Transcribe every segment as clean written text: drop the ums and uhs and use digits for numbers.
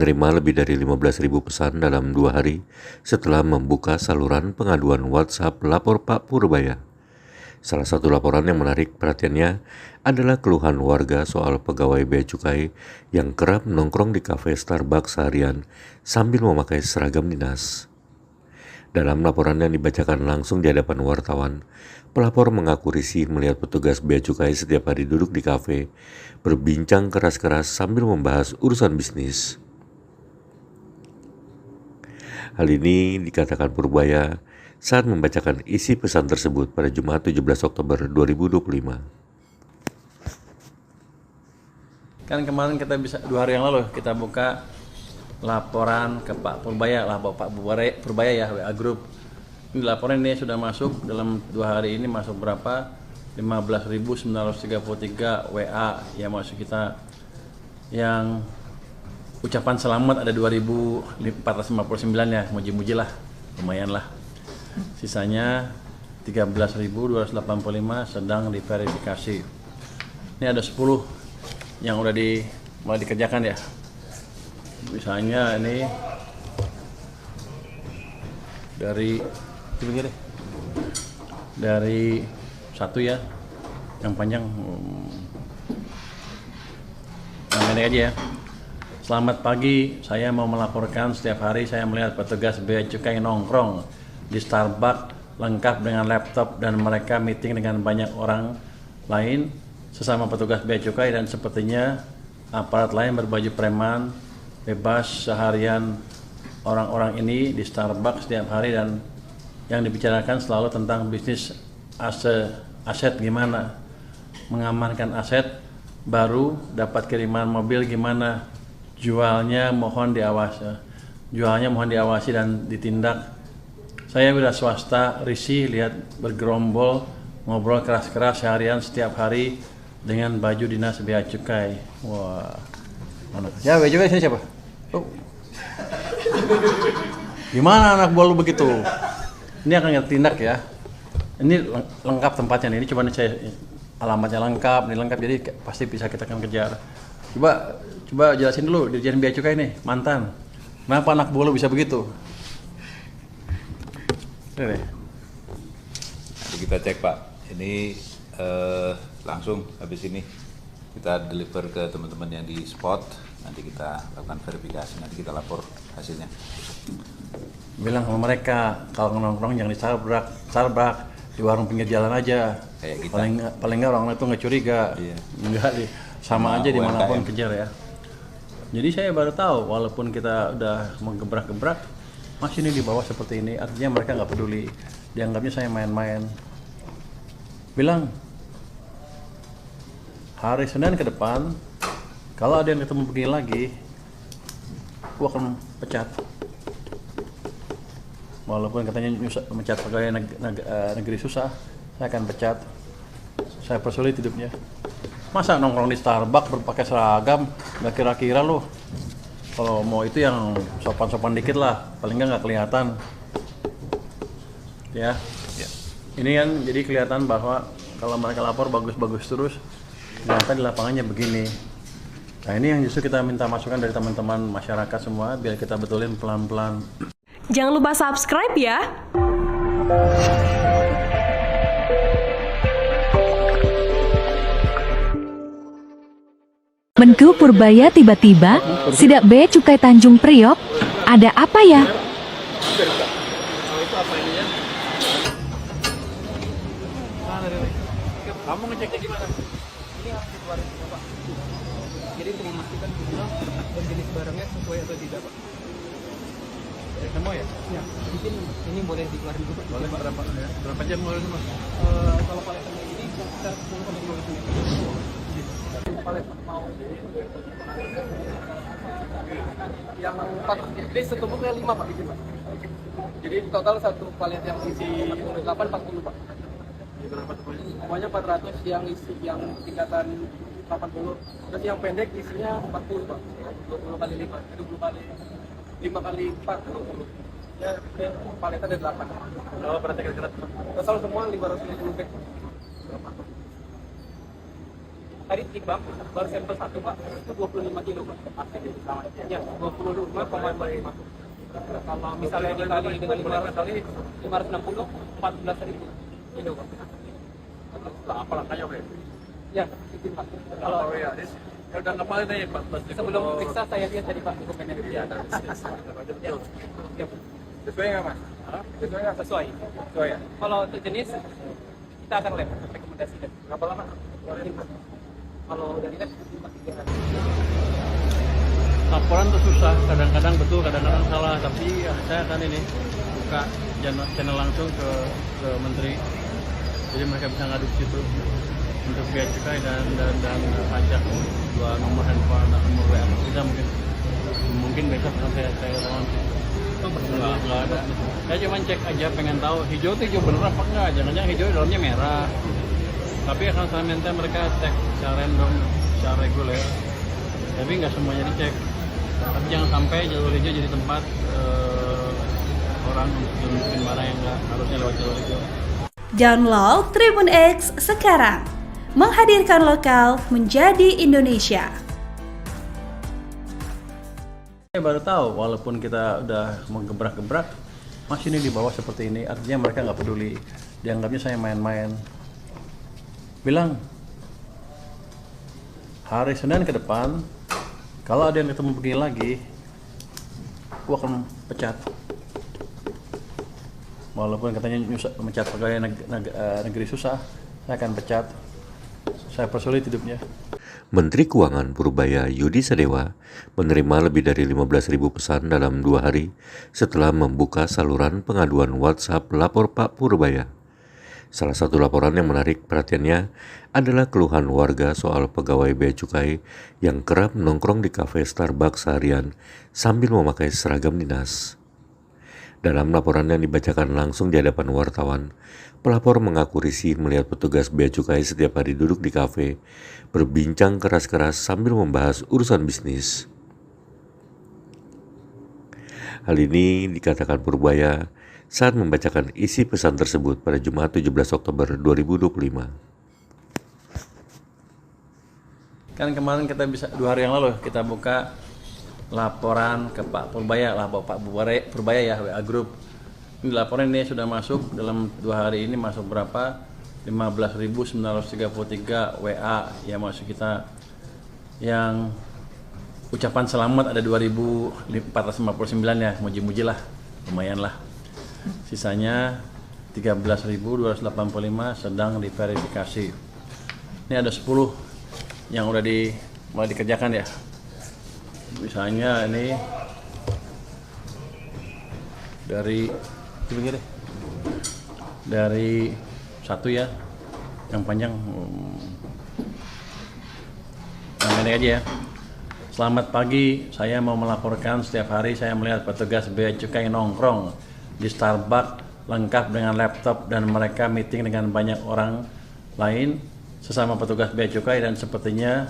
menerima lebih dari 15.000 pesan dalam 2 hari setelah membuka saluran pengaduan WhatsApp Lapor Pak Purbaya. Salah satu laporan yang menarik perhatiannya adalah keluhan warga soal pegawai bea cukai yang kerap nongkrong di kafe Starbucks seharian sambil memakai seragam dinas. Dalam laporan yang dibacakan langsung di hadapan wartawan, pelapor mengaku risih melihat petugas bea cukai setiap hari duduk di kafe, berbincang keras-keras sambil membahas urusan bisnis. Hal ini dikatakan Purbaya saat membacakan isi pesan tersebut pada Jumat 17 Oktober 2025. Kan kemarin kita bisa 2 hari yang lalu kita buka laporan ke Pak Purbaya lah, Pak Purbaya ya, WA Group. Ini laporan ini sudah masuk dalam 2 hari ini masuk berapa? 15.933 WA yang masuk kita, yang ucapan selamat ada 2.459 ya, muji-muji lah, lumayan lah. Sisanya 13.285 sedang diverifikasi. Ini ada 10 yang udah mulai dikerjakan ya. Misalnya ini dari satu ya, yang panjang yang pendek aja ya. Selamat pagi, saya mau melaporkan setiap hari saya melihat petugas bea cukai nongkrong di Starbucks lengkap dengan laptop dan mereka meeting dengan banyak orang lain sesama petugas bea cukai, dan sepertinya aparat lain berbaju preman bebas seharian orang-orang ini di Starbucks setiap hari, dan yang dibicarakan selalu tentang bisnis aset gimana, mengamankan aset baru, dapat kiriman mobil gimana, jualnya mohon diawasi dan ditindak. Saya wira swasta risih lihat bergerombol ngobrol keras-keras seharian setiap hari dengan baju dinas bea cukai. Wah, mana? Ya bea cukai sini siapa? Oh. Gimana anak buah lu begitu? Ini akan tindak ya. Ini lengkap tempatnya nih. Ini coba nih saya alamatnya lengkap, ini lengkap, jadi pasti bisa kita akan kejar. Coba jelasin dulu Dirjen Bea Cukai nih, mantan. Kenapa anak buah lu bisa begitu? Ini. Nanti kita cek Pak. Ini langsung habis ini kita deliver ke teman-teman yang di spot. Nanti kita lakukan verifikasi, nanti kita lapor hasilnya. Bilang sama mereka kalau nongkrong jangan di Starbucks, di warung pinggir jalan aja. Kayak kita. Paling nggak orang itu nggak curiga. Iya. Enggak sama aja dimanapun kejar ya. Jadi saya baru tahu walaupun kita udah menggebrak-gebrak masih ini di bawah seperti ini, artinya mereka nggak peduli, dianggapnya saya main-main. Bilang hari Senin ke depan kalau ada yang ketemu begini lagi, gua akan pecat. Walaupun katanya mecat pegawai negeri susah, saya akan pecat. Saya persulit hidupnya. Masa nongkrong di Starbucks berpakai seragam, nggak kira-kira loh. Kalau mau itu yang sopan-sopan dikit lah, paling nggak kelihatan. Ya. Ini kan jadi kelihatan bahwa kalau mereka lapor bagus-bagus terus, ternyata di lapangannya begini. Nah ini yang justru kita minta masukan dari teman-teman masyarakat semua, biar kita betulin pelan-pelan. Jangan lupa subscribe ya. Menku Purbaya tiba-tiba, sidak bea cukai Tanjung Priok, ada apa ya? Kamu ngeceknya gimana? Ini harus dikeluarin semua Pak. Jadi untuk memastikan jumlah dan jenis barangnya sesuai atau tidak Pak. Semua ya? Ya, mungkin ini boleh dikeluarin dulu Pak. Boleh berapa jam boleh semua? Kalau paletnya ini sekitar 10-15 menit. Palet mau yang 4, jadi setumpuknya 5 Pak bikin Pak. Jadi total satu palet yang isi 8 40 Pak. Semuanya 400 yang isi yang tingkatan 80. Terus yang pendek isinya 40 Pak. 20 kali 5, 20 kali 5 kali 4 20. Ya, paletnya ada 8. Berapa pada kira-kira? Total semua 550 bag. tadi timbang baru sampel 1 Pak, itu 25 kilo Pak. Ya, 25,5. Kalau misalnya dikali dengan 500 kali 560, 14.000 kilo Pak. Apa langkahnya, Pak? Ya, itu Pak. Kalau ya, udah kemarin nih 14 sebelum periksa saya lihat tadi Pak dokumennya. Ya, Ya, sesuai nggak, Mas? Sesuai nggak? sesuai. Sesuai ya? Kalau untuk jenis kita akan lab rekomendasi lab. Berapa lama? Kalau dari lab 3 hari. Laporan tuh susah, kadang-kadang betul, kadang-kadang salah. Tapi ya, saya akan ini buka channel langsung ke Menteri, jadi mereka bisa ngadu ke situ untuk bea cukai dan pajak. 2 nomor handphone dan nomor WA kita mungkin besok akan saya launching. Nggak ada. Saya cuma cek aja, pengen tahu hijau itu hijau bener apa enggak. Jangan-jangan hijau dalamnya merah. Tapi akan saya minta mereka cek secara random, secara reguler. Tapi nggak semuanya dicek. Tapi jangan sampai jalur hijau jadi tempat orang untuk masukin barang yang nggak harusnya lewat jalur hijau. Download Tribun X sekarang. Menghadirkan lokal menjadi Indonesia. Saya baru tahu, walaupun kita udah menggebrak-gebrak, masih ini di bawah seperti ini. Artinya mereka nggak peduli. Dianggapnya saya main-main. Bilang, hari Senin ke depan, kalau ada yang ketemu begini lagi, gua akan pecat. Walaupun katanya mecat pegawai negeri susah, saya akan pecat. Saya persulit hidupnya. Menteri Keuangan Purbaya Yudi Sadewa menerima lebih dari 15.000 pesan dalam 2 hari setelah membuka saluran pengaduan WhatsApp Lapor Pak Purbaya. Salah satu laporan yang menarik perhatiannya adalah keluhan warga soal pegawai bea cukai yang kerap nongkrong di kafe Starbucks seharian sambil memakai seragam dinas. Dalam laporan yang dibacakan langsung di hadapan wartawan, pelapor mengaku risih melihat petugas bea cukai setiap hari duduk di kafe, berbincang keras-keras sambil membahas urusan bisnis. Hal ini dikatakan Purbaya saat membacakan isi pesan tersebut pada Jumat 17 Oktober 2025. Kan kemarin kita bisa 2 hari yang lalu kita buka laporan ke Pak Purbaya lah, Pak Purbaya ya, WA Group. Ini laporan ini sudah masuk dalam 2 hari ini, masuk berapa? 15.933 WA yang masuk kita. Yang ucapan selamat ada 2.459 ya, muji-muji lah, lumayan lah. Sisanya 13.285 sedang diverifikasi. Ini ada 10 yang udah mulai dikerjakan ya. Misalnya ini dari satu ya, yang panjang yang ini aja ya. Selamat pagi, saya mau melaporkan setiap hari saya melihat petugas bea cukai nongkrong di Starbucks lengkap dengan laptop dan mereka meeting dengan banyak orang lain sesama petugas bea cukai, dan sepertinya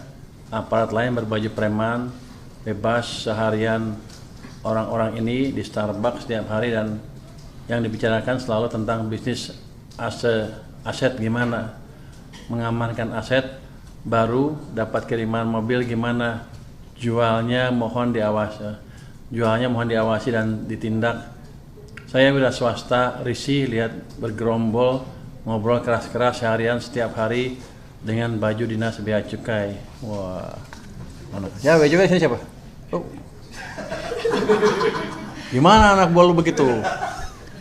aparat lain berbaju preman bebas seharian orang-orang ini di Starbucks setiap hari, dan yang dibicarakan selalu tentang bisnis aset gimana, mengamankan aset, baru dapat kiriman mobil gimana, jualnya mohon diawasi dan ditindak. Saya wira swasta risih lihat bergerombol ngobrol keras-keras seharian setiap hari dengan baju dinas bea cukai. Wah. Mana? Ya, bea cukai sini siapa? Oh. Gimana anak buah lu begitu?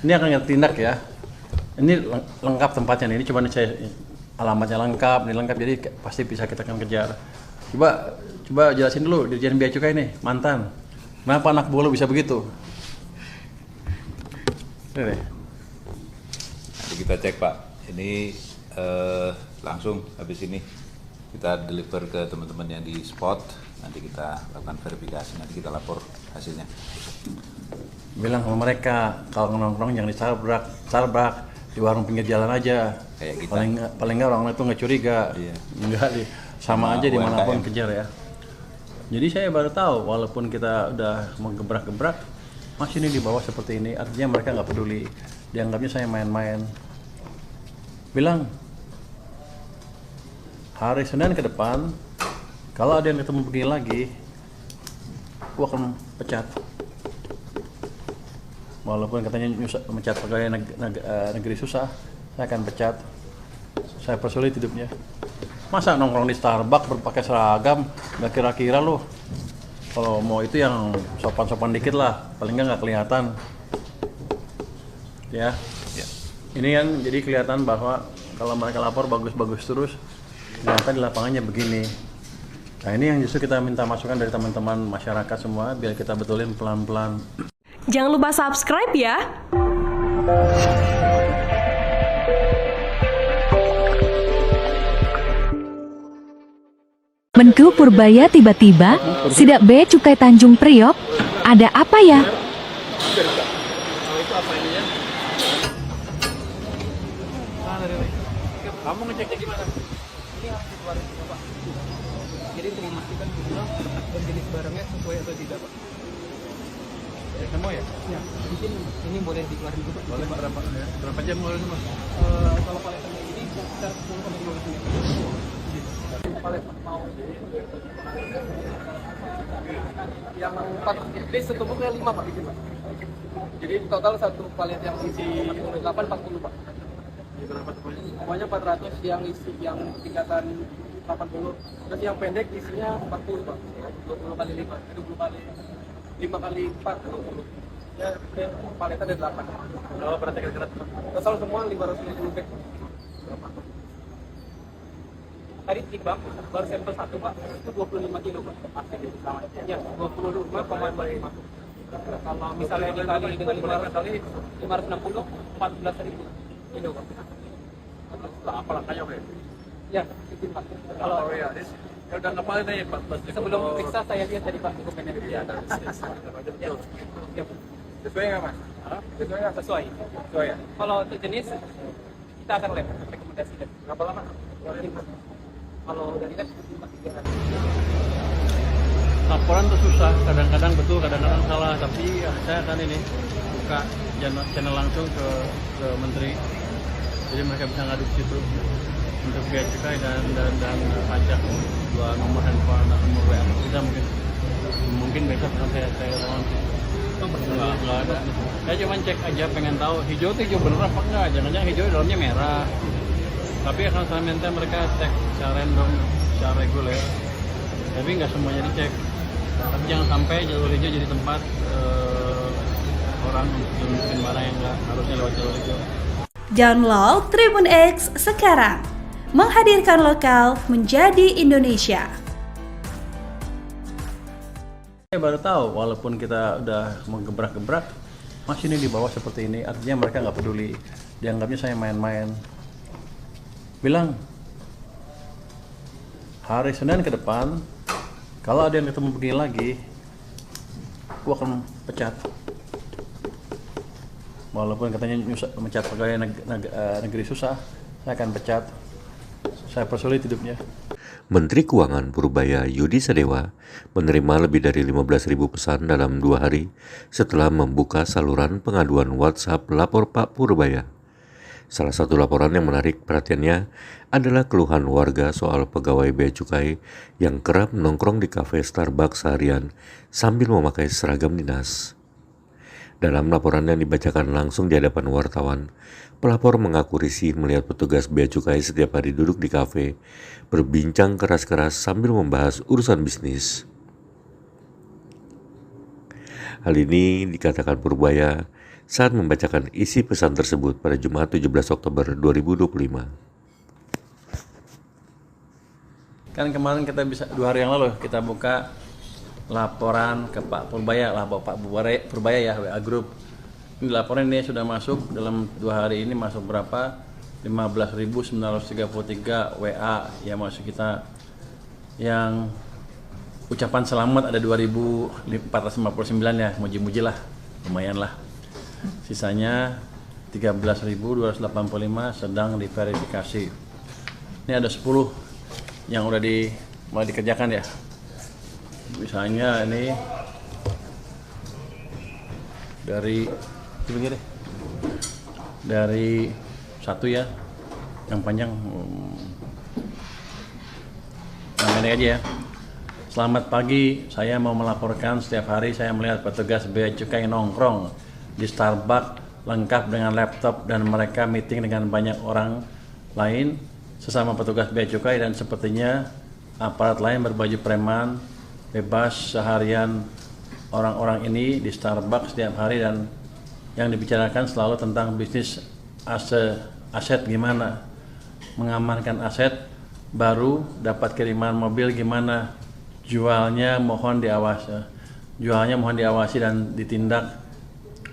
Ini akan tindak ya. Ini lengkap tempatnya nih. Ini coba nih saya alamatnya lengkap, ini lengkap, jadi pasti bisa kita akan kejar. Coba jelasin dulu Dirjen Bea Cukai nih, mantan. Kenapa anak buah lu bisa begitu? Ini deh. Nanti kita cek Pak. Ini langsung habis ini kita deliver ke teman-teman yang di spot. Nanti kita lakukan verifikasi, nanti kita lapor hasilnya. Bilang sama mereka kalau nongkrong jangan di Starbucks, di warung pinggir jalan aja. Kayak kita. Paling nggak orang itu nggak curiga. Iya. Enggak sama aja UMKM. dimanapun kejar ya. Jadi saya baru tahu, walaupun kita udah menggebrak-gebrak, masih ini di bawah seperti ini. Artinya mereka nggak peduli. Dianggapnya saya main-main. Bilang, hari Senin ke depan kalau ada yang ketemu begini lagi, aku akan pecat. Walaupun katanya mecat pegawai negeri susah, saya akan pecat. Saya persulit hidupnya. Masa nongkrong di Starbucks berpakai seragam, nggak kira-kira loh. Kalau mau itu yang sopan-sopan dikit lah, paling nggak kelihatan. Ya. Ini kan jadi kelihatan bahwa kalau mereka lapor bagus-bagus terus, ternyata di lapangannya begini. Nah ini yang justru kita minta masukan dari teman-teman masyarakat semua, biar kita betulin pelan-pelan. Jangan lupa subscribe ya. Menku Purbaya tiba-tiba, sidak bea cukai Tanjung Priok, ada apa ya? Kamu ngeceknya gimana? Ini harus dikeluarin semua, Pak. Jadi untuk memastikan jumlah dan jenis barangnya sesuai atau tidak, Pak. Semua ya? Ya, di sini ini boleh dikeluarin juga. Boleh berapa jam boleh semua? Kalau paletnya ini sekitar 10 sampai 15 menit. Palet mau yang 4, jadi setumpuknya 5 Pak, bikin Pak. Jadi total satu palet yang isi 8 40 Pak. Semuanya 400, yang isi yang tingkatan 80, terus yang pendek isinya 40 Pak. 20 kali 5, 20 kali 5 kali 4, 20. Ya, paletnya ada 8. Oh, berarti kira-kira Total semua 550 bag. Tadi timbang, baru sampel 1 Pak, itu 25 kilo Pak. Ya, 25,5. Kalau misalnya dikali dengan 500 kali 560, 14.000 kilo Pak. apa langkahnya Pak? Ya, itu Pak. Kalau ya udah kepalin aja 14. sebelum periksa saya lihat tadi Pak dokumennya. Ya, Ya, sesuai nggak Mas? Sesuai nggak? sesuai. Sesuai ya? Kalau untuk jenis kita akan lab rekomendasi lab. Berapa lama? Kalau dari lab masih 3 hari. Laporan tuh susah, kadang-kadang betul, kadang-kadang salah, tapi ya, saya akan ini buka channel langsung ke menteri, jadi mereka bisa ngadu ke situ untuk bea cukai dan pajak, 2 nomor handphone dan nomor WA kita mungkin besok akan saya launching. Nggak ada. Saya cuma cek aja, pengen tahu hijau itu hijau bener apa enggak, jangan-jangan hijau di dalamnya merah. Tapi akan saya minta mereka cek secara random, secara reguler, tapi nggak semuanya dicek. Tapi jangan sampai jalur hijau jadi tempat orang untuk bikin barang yang nggak harusnya lewat jalur hijau. Download Tribun X sekarang, menghadirkan lokal menjadi Indonesia. Saya baru tahu, walaupun kita udah menggebrak-gebrak, masih ini di bawah seperti ini, artinya mereka nggak peduli, dianggapnya saya main-main. Bilang, hari Senin ke depan, kalau ada yang ketemu begini lagi, aku akan pecat. Walaupun katanya mecat pegawai negeri susah, saya akan pecat. Saya persulit hidupnya. Menteri Keuangan Purbaya Yudi Sadewa menerima lebih dari 15.000 pesan dalam 2 hari setelah membuka saluran pengaduan WhatsApp Lapor Pak Purbaya. Salah satu laporan yang menarik perhatiannya adalah keluhan warga soal pegawai bea cukai yang kerap nongkrong di kafe Starbucks seharian sambil memakai seragam dinas. Dalam laporan yang dibacakan langsung di hadapan wartawan, pelapor mengaku risih melihat petugas bea cukai setiap hari duduk di kafe, berbincang keras-keras sambil membahas urusan bisnis. Hal ini dikatakan Purbaya saat membacakan isi pesan tersebut pada Jumat 17 Oktober 2025. Kan kemarin kita bisa 2 hari yang lalu kita buka laporan ke Pak Purbaya lah, Pak Purbaya ya, WA Group. Ini laporan ini sudah masuk dalam 2 hari ini, masuk berapa? 15.933 WA yang masuk kita, yang ucapan selamat ada 2.459 ya, muji-muji lah, lumayan lah. Sisanya 13.285 sedang diverifikasi. Ini ada 10 yang udah mulai dikerjakan ya. Misalnya ini dari dari 1 ya, yang panjang Ini aja ya. Selamat pagi, saya mau melaporkan setiap hari saya melihat petugas bea cukai nongkrong di Starbucks lengkap dengan laptop dan mereka meeting dengan banyak orang lain sesama petugas bea cukai, dan sepertinya aparat lain berbaju preman bebas seharian orang-orang ini di Starbucks setiap hari, dan yang dibicarakan selalu tentang bisnis aset gimana, mengamankan aset baru, dapat kiriman mobil gimana, jualnya mohon diawasi dan ditindak.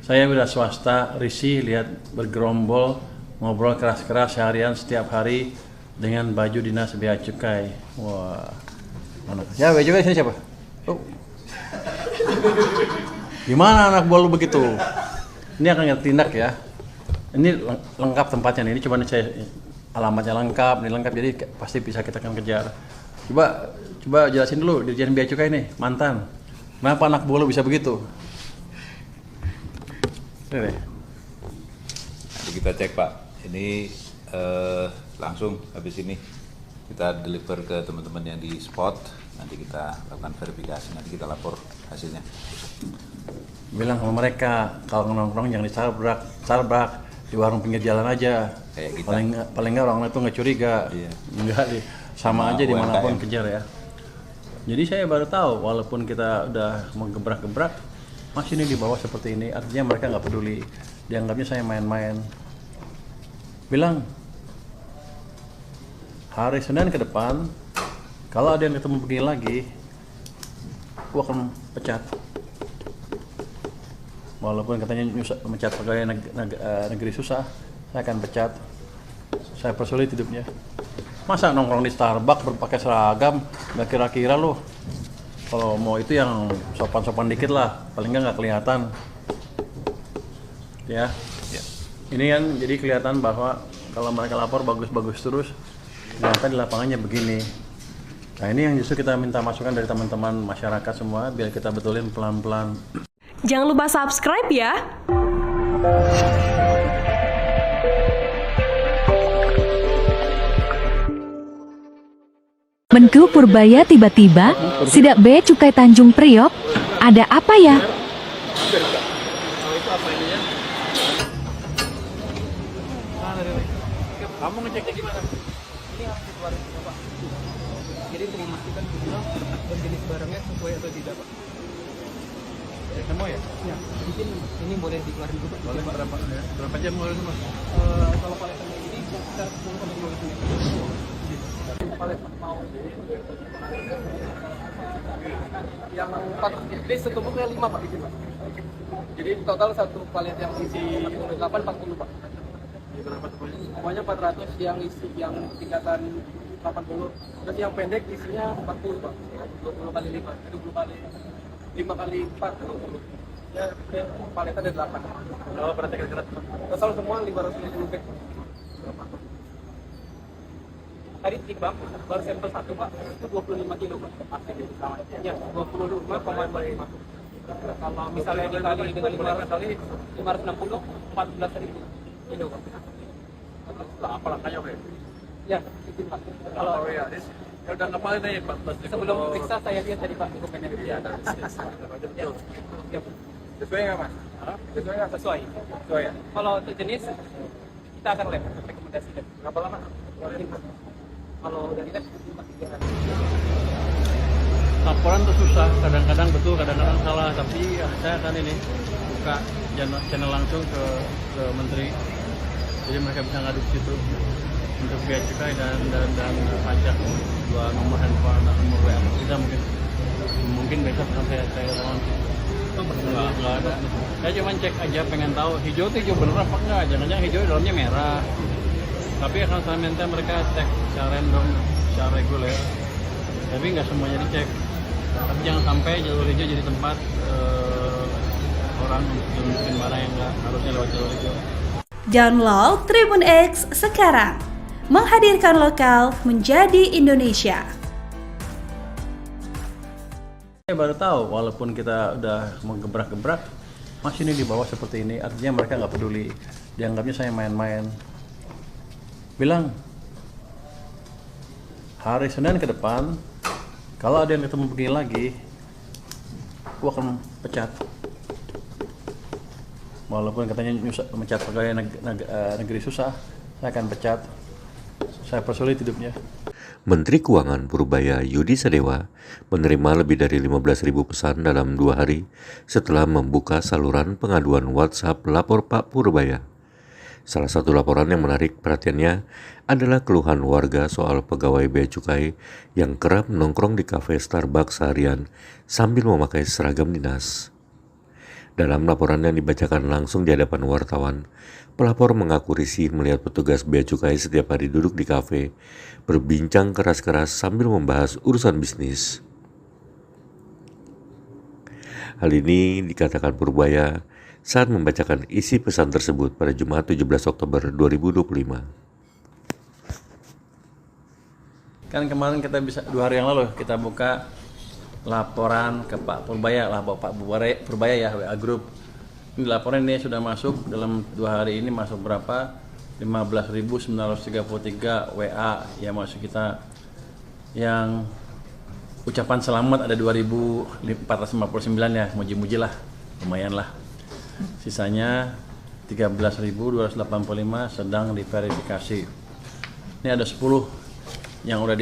Saya wira swasta risih lihat bergerombol ngobrol keras-keras seharian setiap hari dengan baju dinas bea cukai. Wah, mana? Ya bea cukai sini siapa? Oh. Gimana anak buah lu begitu? Ini akan tindak ya. Ini lengkap tempatnya nih. Ini coba saya alamatnya lengkap, ini lengkap, jadi pasti bisa kita akan kejar. Coba jelasin dulu Dirjen Bea Cukai nih, mantan. Kenapa anak buah lu bisa begitu? Ini deh. Nanti kita cek Pak. Ini langsung habis ini kita deliver ke teman-teman yang di spot. Nanti kita lakukan verifikasi, nanti kita lapor hasilnya. Bilang sama mereka kalau nongkrong jangan di Starbucks, di warung pinggir jalan aja. Kayak kita. Paling nggak orang itu nggak curiga. Iya. Enggak sama aja dimanapun UMKM. kejar ya. Jadi saya baru tahu walaupun kita udah menggebrak-gebrak masih ini di bawah seperti ini, artinya mereka nggak peduli, dianggapnya saya main-main. Bilang hari Senin ke depan kalau ada yang ketemu begini lagi, gua akan pecat. Walaupun katanya mecat pegawai negeri susah, saya akan pecat. Saya persulit hidupnya. Masa nongkrong di Starbucks berpakai seragam, nggak kira-kira loh. Kalau mau itu yang sopan-sopan dikit lah, paling nggak kelihatan. Ya. Ini kan jadi kelihatan bahwa kalau mereka lapor bagus-bagus terus, ternyata di lapangannya begini. Nah ini yang justru kita minta masukan dari teman-teman masyarakat semua, biar kita betulin pelan-pelan. Jangan lupa subscribe ya. Menku Purbaya tiba-tiba, sidak bea cukai Tanjung Priok, ada apa ya? Kamu ngeceknya gimana? Ini harus dikeluarin juga Pak. Jadi untuk memastikan jumlah dan jenis barangnya sesuai atau tidak Pak. Semua ya? Ya, mungkin ini boleh dikeluarin juga. Boleh berapa jam boleh semua? Kalau paletnya ini kita 10-15 menit. Palet mau yang 4, jadi setumpuknya 5 Pak di sini Pak. Jadi total satu palet yang isi 8 40 Pak. Semuanya 400, yang isi yang tingkatan 80, terus yang pendek isinya 40 Pak. 20 kali 5, 20 kali 5 kali 4, 20. Ya, paletnya ada 8. Kalau berarti kira-kira Total semua 550 bag. Tadi timbang baru sampel 1 Pak, itu 25 kilo Pak. Ya, 25,5. Kalau misalnya dikali dengan 500 kali 560, 14.000 kilo Pak. apa langkahnya Pak? Ya, itu Pak. Kalau ya udah ngapalin aja Pak. sebelum periksa saya lihat tadi Pak dokumennya. Ya, Ya, sesuai nggak Mas? Sesuai nggak? sesuai. Sesuai ya? Kalau untuk jenis kita akan lab rekomendasikan. Berapa lama? Kalau dari lab Laporan tuh susah, kadang-kadang betul, kadang-kadang salah, tapi ya, saya akan ini buka channel langsung ke Menteri, jadi mereka bisa ngadu ke situ untuk bea cukai dan pajak, 2 nomor handphone dan nomor WA kita mungkin besok akan saya launch. Nggak ada. Saya cuma cek aja, pengen tahu hijau itu hijau bener apa enggak, jangan-jangan hijau dalamnya merah. Tapi akan saya minta mereka cek secara random, secara reguler. Tapi nggak semuanya dicek. Tapi jangan sampai jalur hijau jadi tempat orang mungkin barang yang nggak harusnya lewat jalur hijau. Download Tribun X sekarang, menghadirkan lokal menjadi Indonesia. Saya baru tahu walaupun kita udah menggebrak-gebrak masih ini di bawah seperti ini, artinya mereka nggak peduli, dianggapnya saya main-main. Bilang hari Senin ke depan Kalau ada yang ketemu begini lagi, aku akan pecat. Walaupun katanya mecat pegawai negeri susah, saya akan pecat. Saya persulit hidupnya. Menteri Keuangan Purbaya Yudi Sadewa menerima lebih dari 15.000 pesan dalam 2 hari setelah membuka saluran pengaduan WhatsApp Lapor Pak Purbaya. Salah satu laporan yang menarik perhatiannya adalah keluhan warga soal pegawai Bea Cukai yang kerap nongkrong di kafe Starbucks seharian sambil memakai seragam dinas. Dalam laporan yang dibacakan langsung di hadapan wartawan, pelapor mengaku risih melihat petugas Bea Cukai setiap hari duduk di kafe, berbincang keras-keras sambil membahas urusan bisnis. Hal ini dikatakan Purbaya saat membacakan isi pesan tersebut pada Jumat 17 Oktober 2025. Kan kemarin kita bisa 2 hari yang lalu kita buka laporan ke Pak Purbaya lah, Pak Purbaya ya, WA Group. Ini laporan ini sudah masuk dalam 2 hari ini, masuk berapa? 15.933 WA yang masuk kita. Yang ucapan selamat ada 2.459 ya, muji-muji lah, lumayan lah. Sisanya 13.285 sedang diverifikasi. Ini ada 10 yang udah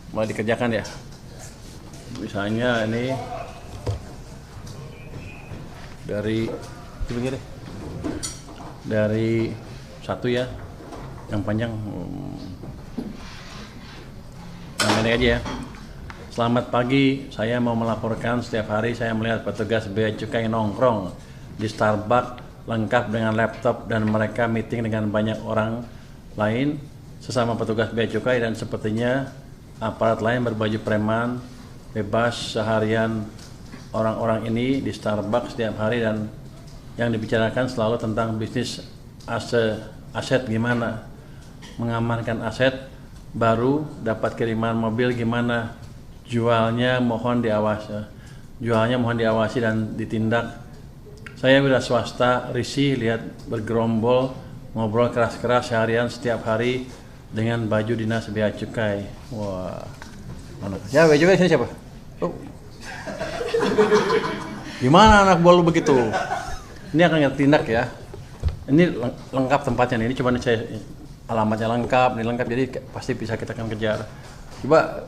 mulai dikerjakan ya. Misalnya ini dari satu ya, yang panjang yang ini aja ya. Selamat pagi, saya mau melaporkan setiap hari saya melihat petugas Bea Cukai nongkrong di Starbucks lengkap dengan laptop dan mereka meeting dengan banyak orang lain sesama petugas Bea Cukai, dan sepertinya aparat lain berbaju preman bebas seharian orang-orang ini di Starbucks setiap hari, dan yang dibicarakan selalu tentang bisnis aset gimana, mengamankan aset baru, dapat kiriman mobil gimana, jualnya mohon diawasi dan ditindak. Saya wira swasta risih lihat bergerombol ngobrol keras-keras seharian setiap hari dengan baju dinas Bea Cukai. Wah, mana? Ya, Bea Cukai sini siapa? Oh. Gimana anak buah lu begitu? Ini akan tindak ya. Ini lengkap tempatnya nih. Ini cuma saya alamatnya lengkap, ini lengkap, jadi pasti bisa kita akan kejar. Coba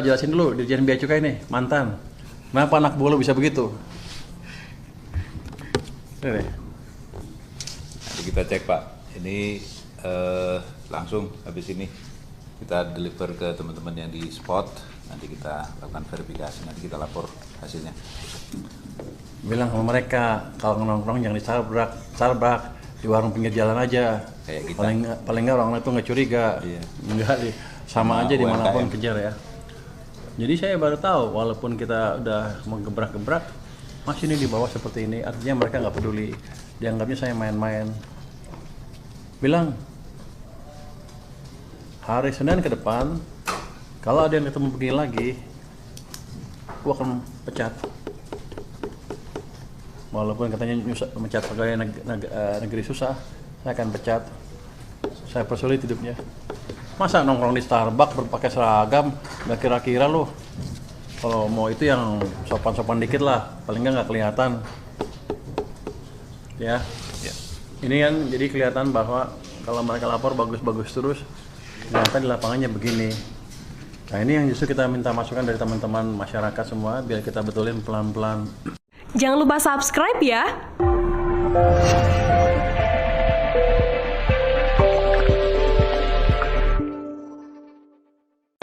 jelasin dulu Dirjen Bea Cukai nih, mantan. Kenapa anak buah lu bisa begitu? Ini. Nanti kita cek Pak. Ini langsung habis ini kita deliver ke teman-teman yang di spot. Nanti kita lakukan verifikasi, nanti kita lapor hasilnya. Bilang sama mereka kalau nongkrong jangan di Starbucks, di warung pinggir jalan aja. Kayak kita. Paling nggak orang itu nggak curiga. Iya. Enggak, sama aja dimanapun UMKM. kejar ya. Jadi saya baru tahu walaupun kita udah mau gebrak-gebrak, masih ini di bawah seperti ini. Artinya mereka nggak peduli. Dianggapnya saya main-main. Bilang hari Senin ke depan, kalau ada yang ketemu begini lagi, aku akan pecat. Walaupun katanya mecat pegawai negeri susah, saya akan pecat. Saya persulit hidupnya. Masa nongkrong di Starbucks berpakai seragam, nggak kira-kira loh. Kalau mau itu yang sopan-sopan dikit lah, paling nggak kelihatan. Ya. Ini kan jadi kelihatan bahwa kalau mereka lapor bagus-bagus terus, ternyata di lapangannya begini. Nah ini yang justru kita minta masukan dari teman-teman masyarakat semua, biar kita betulin pelan-pelan. Jangan lupa subscribe ya.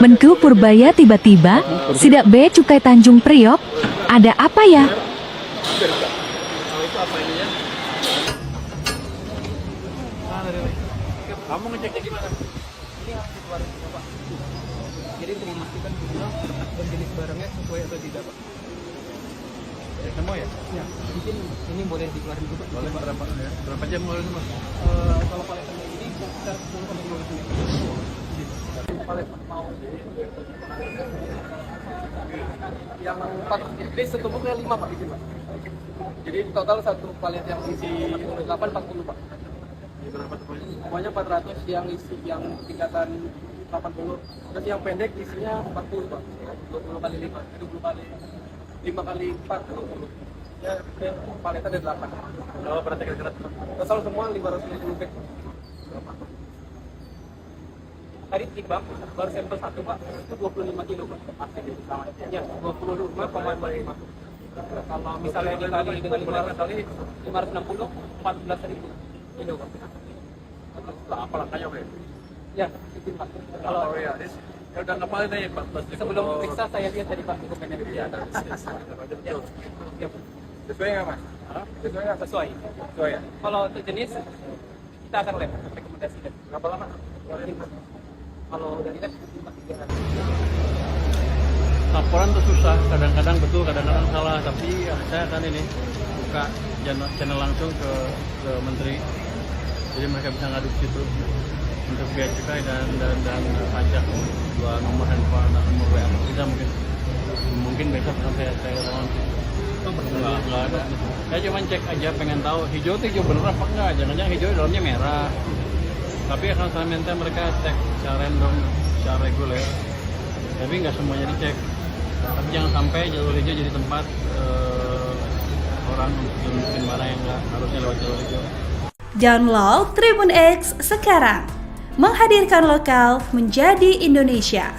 Menku Purbaya tiba-tiba, sidak Bea Cukai Tanjung Priok, ada apa ya? Kamu ngeceknya gimana? Ini harus dikeluarin juga Pak. Jadi untuk memastikan jumlah dan jenis barangnya sesuai atau tidak Pak. Semua ya? Ya, mungkin ini boleh dikeluarin juga. Boleh berapa jam boleh semua? Kalau paletannya ini sekitar 10 sampai 15 menit. Palet mau yang 4, jadi setumpuknya 5 Pak di sini Pak. Jadi total satu palet yang isi 8 40 Pak. Berapa tuh? Semuanya 400 yang isi yang tingkatan 80. Terus yang pendek isinya 40 pak, 20 kali 5, 20 kali 5 kali 4, 20. Ya, paletnya ada 8. Oh, berarti kira-kira total semua 550 bag. Tadi timbang baru sampel 1 pak, itu 25 kilo pak. Ya, 25,5. Kalau misalnya dikali dengan 500 kali 560, 14.000 kilo pak. Apa langkahnya Pak? Ya, itu pak. Kalau ya udah ngapalin aja Pak. sebelum periksa saya lihat tadi pak dokumennya. Ya, Ya. Ya. sesuai nggak Mas? Sesuai nggak? Sesuai. Sesuai ya? Kalau untuk jenis kita akan lab rekomendasikan. Berapa lama? Kalau dari lab Laporan tuh susah, kadang-kadang betul, kadang-kadang salah. Tapi ya, saya akan ini buka channel langsung ke menteri, jadi mereka bisa ngadu ke situ untuk bea cukai dan pajak. Dua nomor handphone dan nomor WA kita mungkin besok sampai saya lawan. Nggak ada. Saya cuma cek aja, pengen tahu hijau itu hijau bener apa enggak. Jangan-jangan hijau di dalamnya merah. Tapi akan saya minta mereka cek secara random, secara reguler. Tapi nggak semuanya dicek. Tapi jangan sampai jalur hijau jadi tempat orang untuk bikin barang yang nggak harusnya lewat jalur hijau. Download Tribun X sekarang, menghadirkan lokal menjadi Indonesia.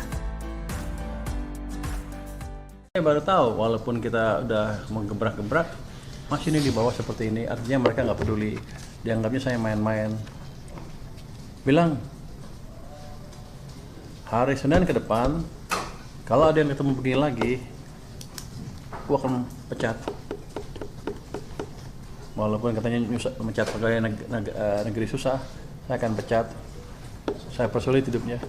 Saya baru tahu, walaupun kita udah menggebrak-gebrak, masih ini di bawah seperti ini. Artinya mereka nggak peduli, dianggapnya saya main-main. Bilang, hari Senin ke depan, kalau ada yang ketemu begini lagi, gua akan pecat. Walaupun katanya mecat pegawai negeri susah, saya akan pecat. Saya persulit hidupnya.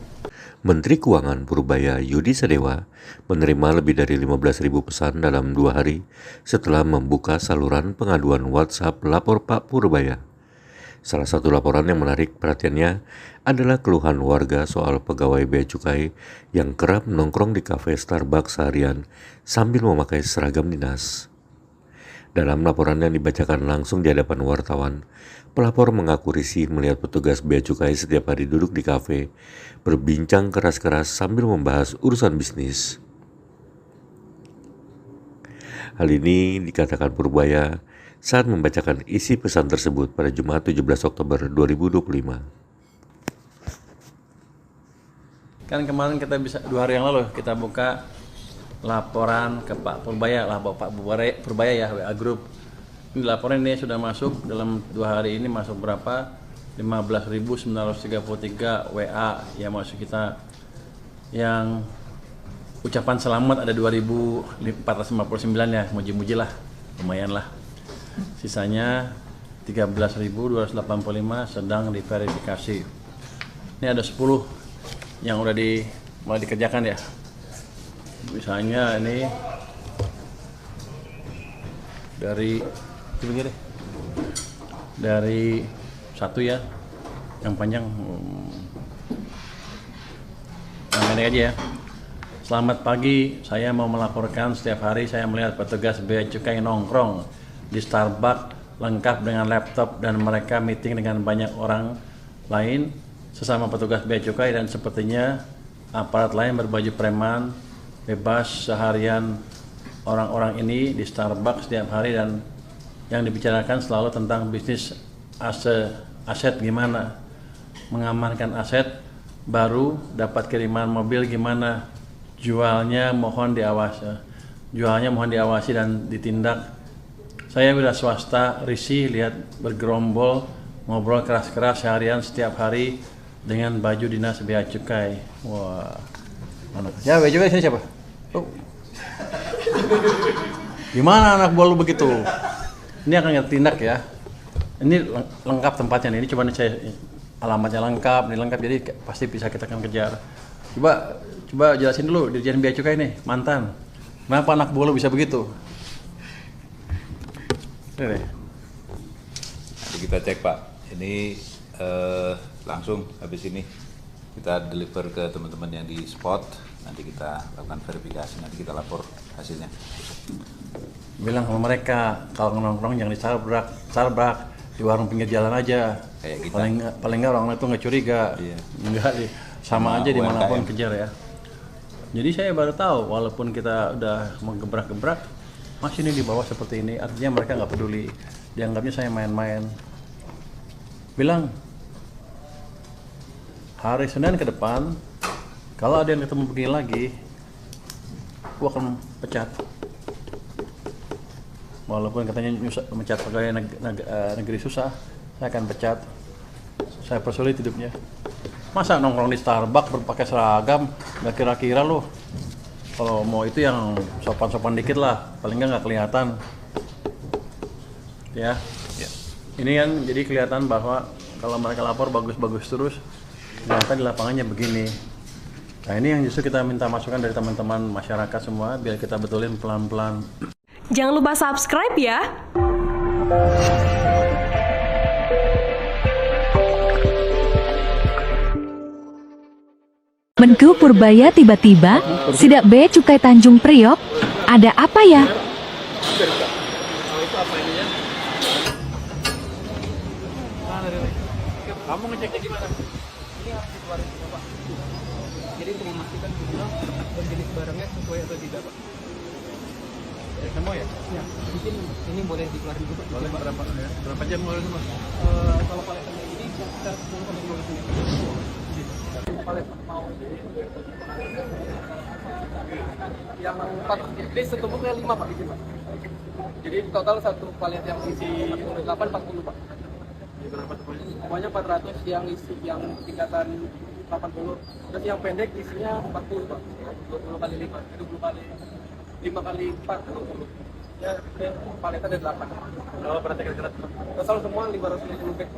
Menteri Keuangan Purbaya Yudi Sadewa menerima lebih dari 15.000 pesan dalam 2 hari setelah membuka saluran pengaduan WhatsApp Lapor Pak Purbaya. Salah satu laporan yang menarik perhatiannya adalah keluhan warga soal pegawai bea cukai yang kerap nongkrong di kafe Starbucks seharian sambil memakai seragam dinas. Dalam laporan yang dibacakan langsung di hadapan wartawan, pelapor mengaku risih melihat petugas bea cukai setiap hari duduk di kafe, berbincang keras-keras sambil membahas urusan bisnis. Hal ini dikatakan Purbaya saat membacakan isi pesan tersebut pada Jumat 17 Oktober 2025. Kan kemarin kita bisa 2 hari yang lalu kita buka laporan ke Pak Purbaya lah, Pak Purbaya ya, WA Group. Ini laporan ini sudah masuk dalam 2 hari ini, masuk berapa? 15.933 WA yang masuk kita. Yang ucapan selamat ada 2.459 ya, muji-muji lah, lumayan lah. Sisanya 13.285 sedang diverifikasi. Ini ada 10 yang udah mulai dikerjakan ya. Misalnya ini dari satu ya, yang panjang yang pendek aja ya. Selamat pagi, saya mau melaporkan setiap hari saya melihat petugas bea cukai nongkrong di Starbucks lengkap dengan laptop dan mereka meeting dengan banyak orang lain sesama petugas bea cukai, dan sepertinya aparat lain berbaju preman bebas seharian. Orang-orang ini di Starbucks setiap hari dan yang dibicarakan selalu tentang bisnis aset gimana, mengamankan aset baru, dapat kiriman mobil gimana, jualnya mohon diawasi dan ditindak. Saya wira swasta risih lihat bergerombol ngobrol keras-keras seharian setiap hari dengan baju dinas bea cukai. Wah, mana? Ya bea cukai sini siapa? Oh. Gimana anak buah lu begitu? Ini akan tindak ya. Ini lengkap tempatnya nih. Ini coba nih saya alamatnya lengkap, ini lengkap, jadi pasti bisa kita akan kejar. Coba jelasin dulu Dirjen Bea Cukai nih, mantan. Kenapa anak buah lu bisa begitu? Ini deh. Nanti kita cek Pak. Ini langsung habis ini kita deliver ke teman-teman yang di spot. Nanti kita lakukan verifikasi, nanti kita lapor hasilnya. Bilang sama mereka kalau nongkrong jangan di Starbucks, di warung pinggir jalan aja. Kayak kita. Paling nggak orang itu nggak curiga. Iya. Enggak sama aja dimanapun kejar ya. Jadi saya baru tahu walaupun kita udah menggebrak-gebrak masih ini di bawah seperti ini, artinya mereka nggak peduli, dianggapnya saya main-main. Bilang hari Senin ke depan kalau ada yang ketemu begini lagi, gua akan pecat. Walaupun katanya mecat pegawai negeri susah, saya akan pecat. Saya persulit hidupnya. Masa nongkrong di Starbucks berpakai seragam, nggak kira-kira loh. Kalau mau itu yang sopan-sopan dikit lah, paling nggak kelihatan. Ya. Ini kan jadi kelihatan bahwa kalau mereka lapor bagus-bagus terus, ternyata di lapangannya begini. Nah ini yang justru kita minta masukan dari teman-teman masyarakat semua, biar kita betulin pelan-pelan. Jangan lupa subscribe ya. Menku Purbaya tiba-tiba, sidak bea cukai Tanjung Priok, ada apa ya? Kamu ngeceknya gimana? Ini harus dikeluarin dulu, Pak. Jadi untuk memastikan jenis barangnya sesuai atau tidak, Pak. Ya, semua ya? Ya, mungkin ini boleh dikeluarin dulu, Pak. Boleh berapa jam boleh semua? Kalau paletnya ini sekitar 10-15 menit. Palet mau yang 4, ini setumpuknya 5, Pak. Jadi total satu palet yang isi 48-40, Pak. Semuanya 400 yang isi yang tingkatan 80. Terus yang pendek isinya 40, Pak. 20 kali 5, 20 kali 5 kali 4, 20. Ya, paletnya ada 8. Kalau berarti kira-kira Total semua 550 bag.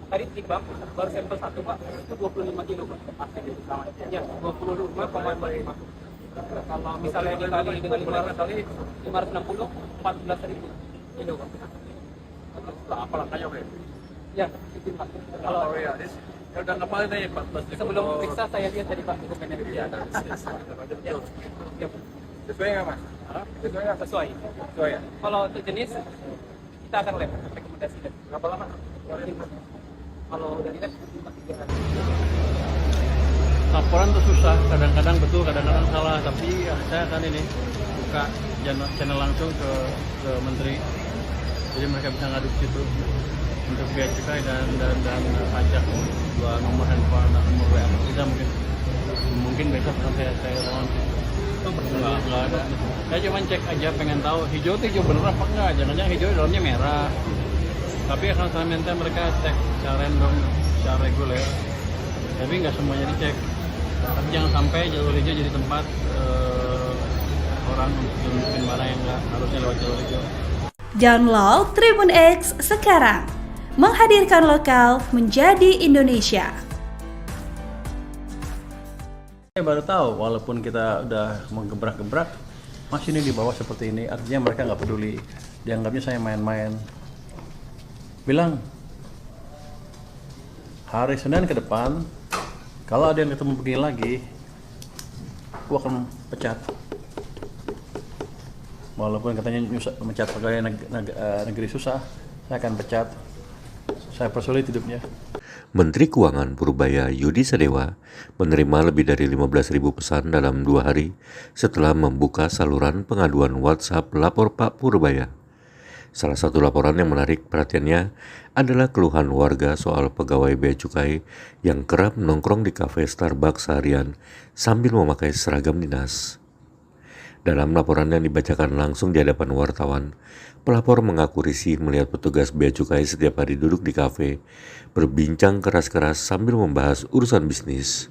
Tadi timbang baru sampel 1, Pak. Itu 25 kilo, Pak. Ya, 25,5. Kalau misalnya dikali dengan 500 kali 560, 14.000 kilo, Pak. Apa langkahnya, Pak? Ya, itu, Pak. Kalau Ya udah ngapalin aja 14. sebelum periksa saya lihat tadi, Pak, dokumennya. Ya, ya. Sesuai nggak, Mas? Sesuai nggak? Sesuai. Sesuai ya? Kalau untuk jenis kita akan lab rekomendasi. Berapa lama? Kalau dari lab 3 hari. laporan tuh susah, kadang-kadang betul, kadang-kadang salah, tapi ya, saya akan ini buka channel langsung ke menteri, jadi mereka bisa ngadu ke situ untuk bea cukai dan pajak. 2 nomor handphone dan nomor WA bisa mungkin besok akan saya lawan sih. Nggak ada. Saya cuma cek aja, pengen tahu hijau itu hijau bener apa enggak, jangan-jangan hijau dalamnya merah. Tapi akan saya minta mereka cek secara random, secara reguler, tapi nggak semuanya dicek. Tapi jangan sampai jalur hijau jadi tempat orang mungkin barang yang nggak harusnya lewat jalur hijau. Download Tribun X sekarang, menghadirkan lokal menjadi Indonesia. Saya baru tahu walaupun kita udah menggebrak-gebrak masih ini di bawah seperti ini, artinya mereka nggak peduli, dianggapnya saya main-main. Bilang hari Senin ke depan kalau ada yang ketemu begini lagi, gua akan pecat. Walaupun katanya mecat pegawai negeri susah, saya akan pecat. Saya persulit hidupnya. Menteri Keuangan Purbaya Yudi Sadewa menerima lebih dari 15.000 pesan dalam 2 hari setelah membuka saluran pengaduan WhatsApp Lapor Pak Purbaya. Salah satu laporan yang menarik perhatiannya adalah keluhan warga soal pegawai bea cukai yang kerap nongkrong di kafe Starbucks seharian sambil memakai seragam dinas. Dalam laporan yang dibacakan langsung di hadapan wartawan, pelapor mengaku risih melihat petugas bea cukai setiap hari duduk di kafe, berbincang keras-keras sambil membahas urusan bisnis.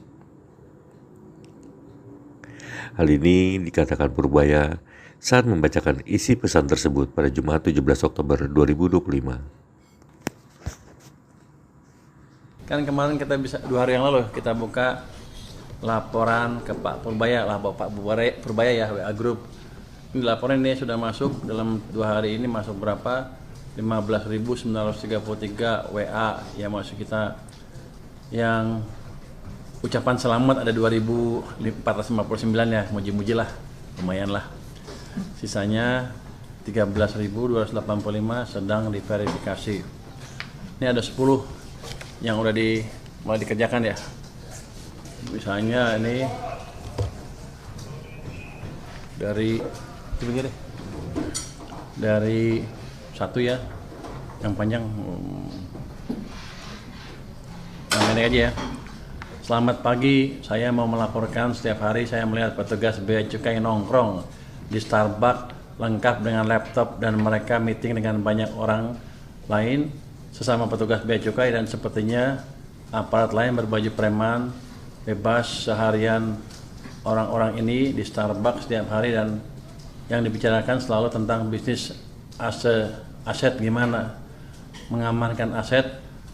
Hal ini dikatakan Purbaya saat membacakan isi pesan tersebut pada Jumat 17 Oktober 2025. Kan kemarin kita bisa 2 hari yang lalu kita buka laporan ke Pak Purbaya lah, Pak Purbaya ya, WA Group. Ini laporan ini sudah masuk dalam 2 hari ini, masuk berapa? 15.933 WA yang masuk kita. Yang ucapan selamat ada 2.459 ya, muji-muji lah, lumayan lah. Sisanya 13.285 sedang diverifikasi. Ini ada 10 yang udah mulai dikerjakan ya. Misalnya ini dari satu ya, yang panjang yang pendek aja ya. Selamat pagi, saya mau melaporkan setiap hari saya melihat petugas bea cukai nongkrong di Starbucks lengkap dengan laptop dan mereka meeting dengan banyak orang lain sesama petugas bea cukai, dan sepertinya aparat lain berbaju preman bebas seharian. Orang-orang ini di Starbucks setiap hari dan yang dibicarakan selalu tentang bisnis aset gimana, mengamankan aset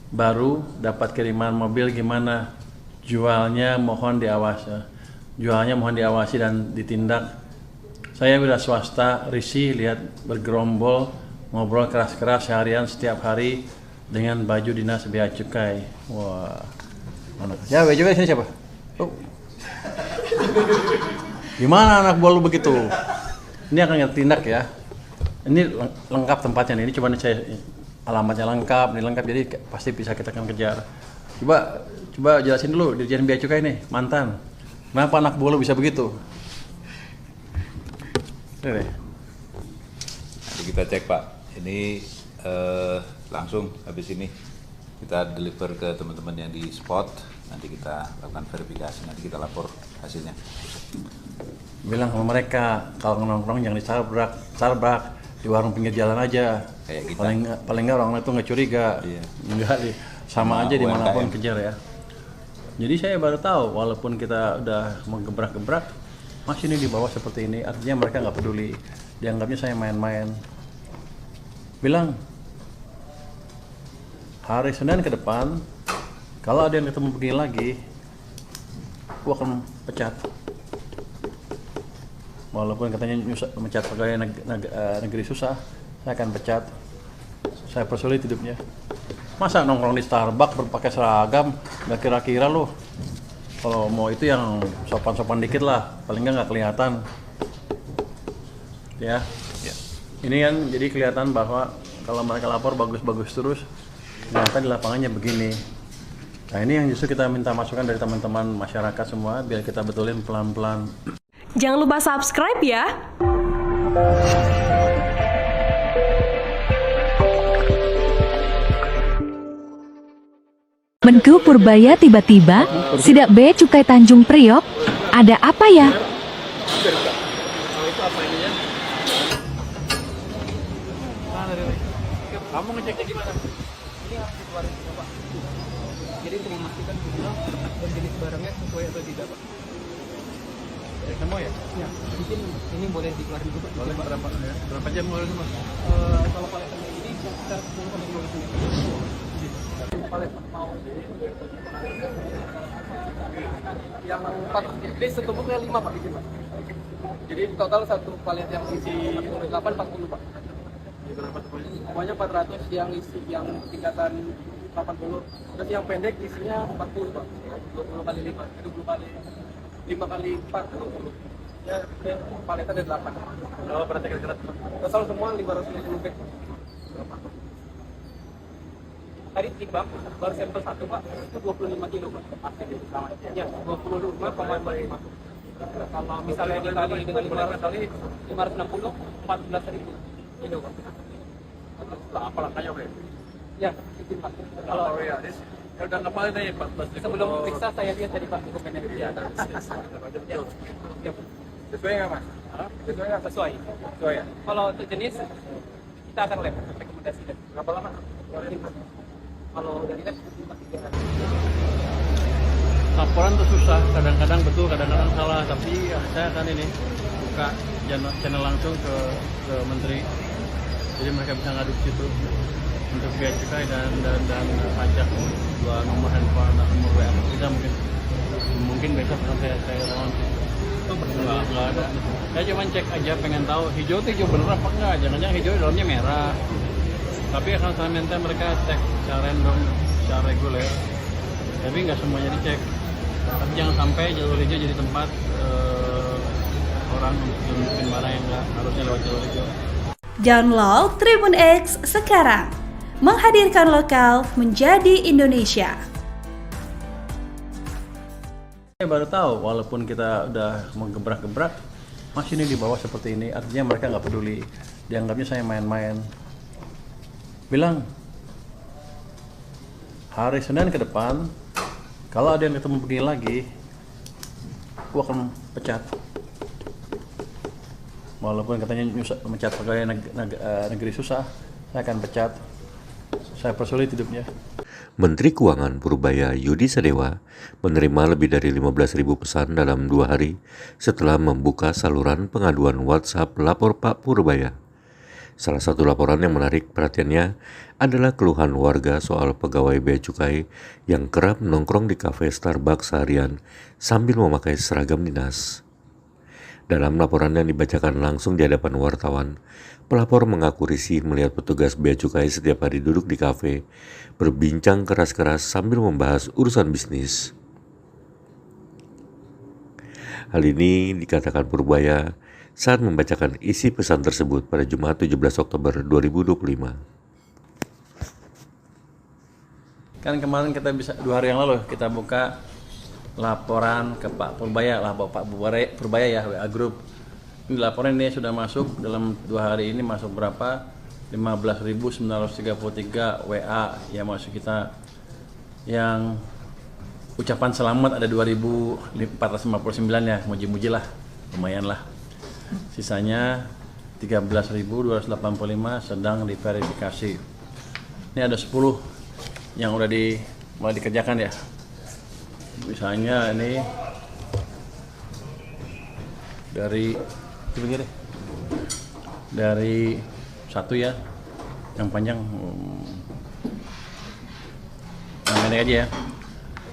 baru, dapat kiriman mobil gimana, jualnya mohon diawasi dan ditindak. Saya wira swasta risih lihat bergerombol ngobrol keras-keras seharian setiap hari dengan baju dinas bea cukai. Wah, mana? Ya bea cukai sini siapa? Oh. Gimana anak buah lu begitu? Ini akan tindak ya. Ini lengkap tempatnya nih. Ini coba nih saya alamatnya lengkap, ini lengkap, jadi pasti bisa kita akan kejar. Coba jelasin dulu Dirjen Bea Cukai nih, mantan. Kenapa anak buah lu bisa begitu? Ini deh. Nanti kita cek Pak. Ini langsung habis ini kita deliver ke teman-teman yang di spot. Nanti kita lakukan verifikasi, nanti kita lapor hasilnya. Bilang sama mereka kalau nongkrong jangan di Starbucks, di warung pinggir jalan aja. Kayak kita. Paling nggak orang itu nggak curiga. Iya. Enggak sama aja dimanapun UMKM. kejar ya. Jadi saya baru tahu walaupun kita udah menggebrak-gebrak masih ini di bawah seperti ini, artinya mereka nggak peduli, dianggapnya saya main-main. Bilang hari Senin ke depan kalau ada yang ketemu begini lagi, gua akan pecat. Walaupun katanya mecat pegawai negeri susah, saya akan pecat. Saya persulit hidupnya. Masa nongkrong di Starbucks berpakai seragam, nggak kira-kira loh. Kalau mau itu yang sopan-sopan dikit lah, paling nggak kelihatan. Ya. Ini kan jadi kelihatan bahwa kalau mereka lapor bagus-bagus terus, ternyata di lapangannya begini. Nah ini yang justru kita minta masukan dari teman-teman masyarakat semua, biar kita betulin pelan-pelan. Jangan lupa subscribe ya. Menku Purbaya tiba-tiba, sidak bea cukai Tanjung Priok, ada apa ya? Kamu ngeceknya gimana? Ini harus dikeluarin juga Pak. Jadi untuk memastikan jumlah dan jenis barangnya sesuai atau tidak Pak. Ya, semua ya? Ya, mungkin ini boleh dikeluarin juga. Boleh berapa jam boleh semua? Kalau paletnya ini sekitar 10-15 menit. Palet mau yang 4 jadi setumpuknya 5 Pak ini Pak. Jadi total satu palet yang isi 8 40 Pak. Semuanya 400 yang isi yang tingkatan 80. Terus yang pendek isinya 40 Pak. 20 kali 5, 20 kali 5 kali 4 20. Ya, paletnya ada 8. Berapa berarti kira-kira? Total semua 550 bag. Tadi timbang baru sampel 1 Pak, itu 25 kilo Pak. Ya, 25,5. Kalau misalnya dikali dengan 500 kali 560, 14.000 kilo Pak. Apa langkahnya Pak? Ya, itu Pak. Kalau ya, udah ngapalin aja 14 sebelum periksa saya lihat tadi Pak dokumennya. Ya, Ya, sesuai nggak Mas? Sesuai nggak? sesuai. Sesuai ya? Kalau untuk jenis kita akan lab rekomendasi dan Berapa lama? kalau dari lab itu 3 hari. Laporan tuh susah, kadang-kadang betul, kadang-kadang salah, tapi ya, saya akan ini buka channel langsung ke menteri, jadi mereka bisa ngadu ke situ untuk bea cukai dan pajak. Dua nomor handphone atau nomor WA bisa mungkin besok akan saya launch. Nggak ada. Saya cuma cek aja, pengen tahu hijau itu hijau bener apa enggak, jangan-jangan hijau dalamnya merah. Tapi akan saya minta mereka cek secara random, secara reguler. Tapi nggak semuanya dicek. Tapi jangan sampai jalur hijau jadi tempat orang mungkin barang yang nggak harusnya lewat jalur hijau. Download Tribun X sekarang. menghadirkan lokal menjadi Indonesia. Saya baru tahu, walaupun kita udah menggebrak-gebrak, masih ini di bawah seperti ini. Artinya mereka nggak peduli, dianggapnya saya main-main. Bilang, hari Senin ke depan, kalau ada yang ketemu begini lagi, gua akan pecat. Walaupun katanya mecat pegawai negeri susah, saya akan pecat. Saya persulit hidupnya. Menteri Keuangan Purbaya Yudi Sadewa menerima lebih dari 15.000 pesan dalam 2 hari setelah membuka saluran pengaduan WhatsApp Lapor Pak Purbaya. Salah satu laporan yang menarik perhatiannya adalah keluhan warga soal pegawai Bea Cukai yang kerap nongkrong di kafe Starbucks seharian sambil memakai seragam dinas. Dalam laporan yang dibacakan langsung di hadapan wartawan, pelapor mengaku risih melihat petugas Bea Cukai setiap hari duduk di kafe, berbincang keras-keras sambil membahas urusan bisnis. Hal ini dikatakan Purbaya saat membacakan isi pesan tersebut pada Jumat 17 Oktober 2025. Kan kemarin kita bisa 2 hari yang lalu kita buka laporan ke Pak Purbaya lah, Pak Purbaya ya, WA Group. Ini laporan ini sudah masuk dalam 2 hari ini, masuk berapa? 15.933 WA yang masuk kita. Yang ucapan selamat ada 2.459 ya, muji-muji lah, lumayan lah. Sisanya 13.285 sedang diverifikasi. Ini ada 10 yang udah mulai dikerjakan ya. Misalnya ini dari 1 ya, yang panjang yang pendek aja ya.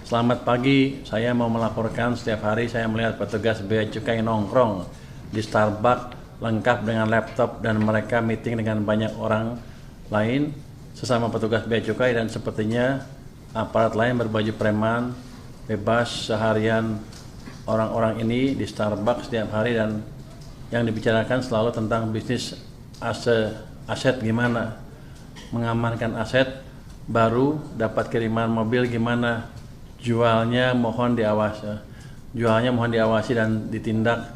Selamat pagi, saya mau melaporkan setiap hari saya melihat petugas Bea Cukai nongkrong di Starbucks lengkap dengan laptop dan mereka meeting dengan banyak orang lain sesama petugas Bea Cukai, dan sepertinya aparat lain berbaju preman bebas seharian. Orang-orang ini di Starbucks setiap hari dan yang dibicarakan selalu tentang bisnis aset gimana, mengamankan aset baru, dapat kiriman mobil gimana, jualnya mohon diawasi dan ditindak.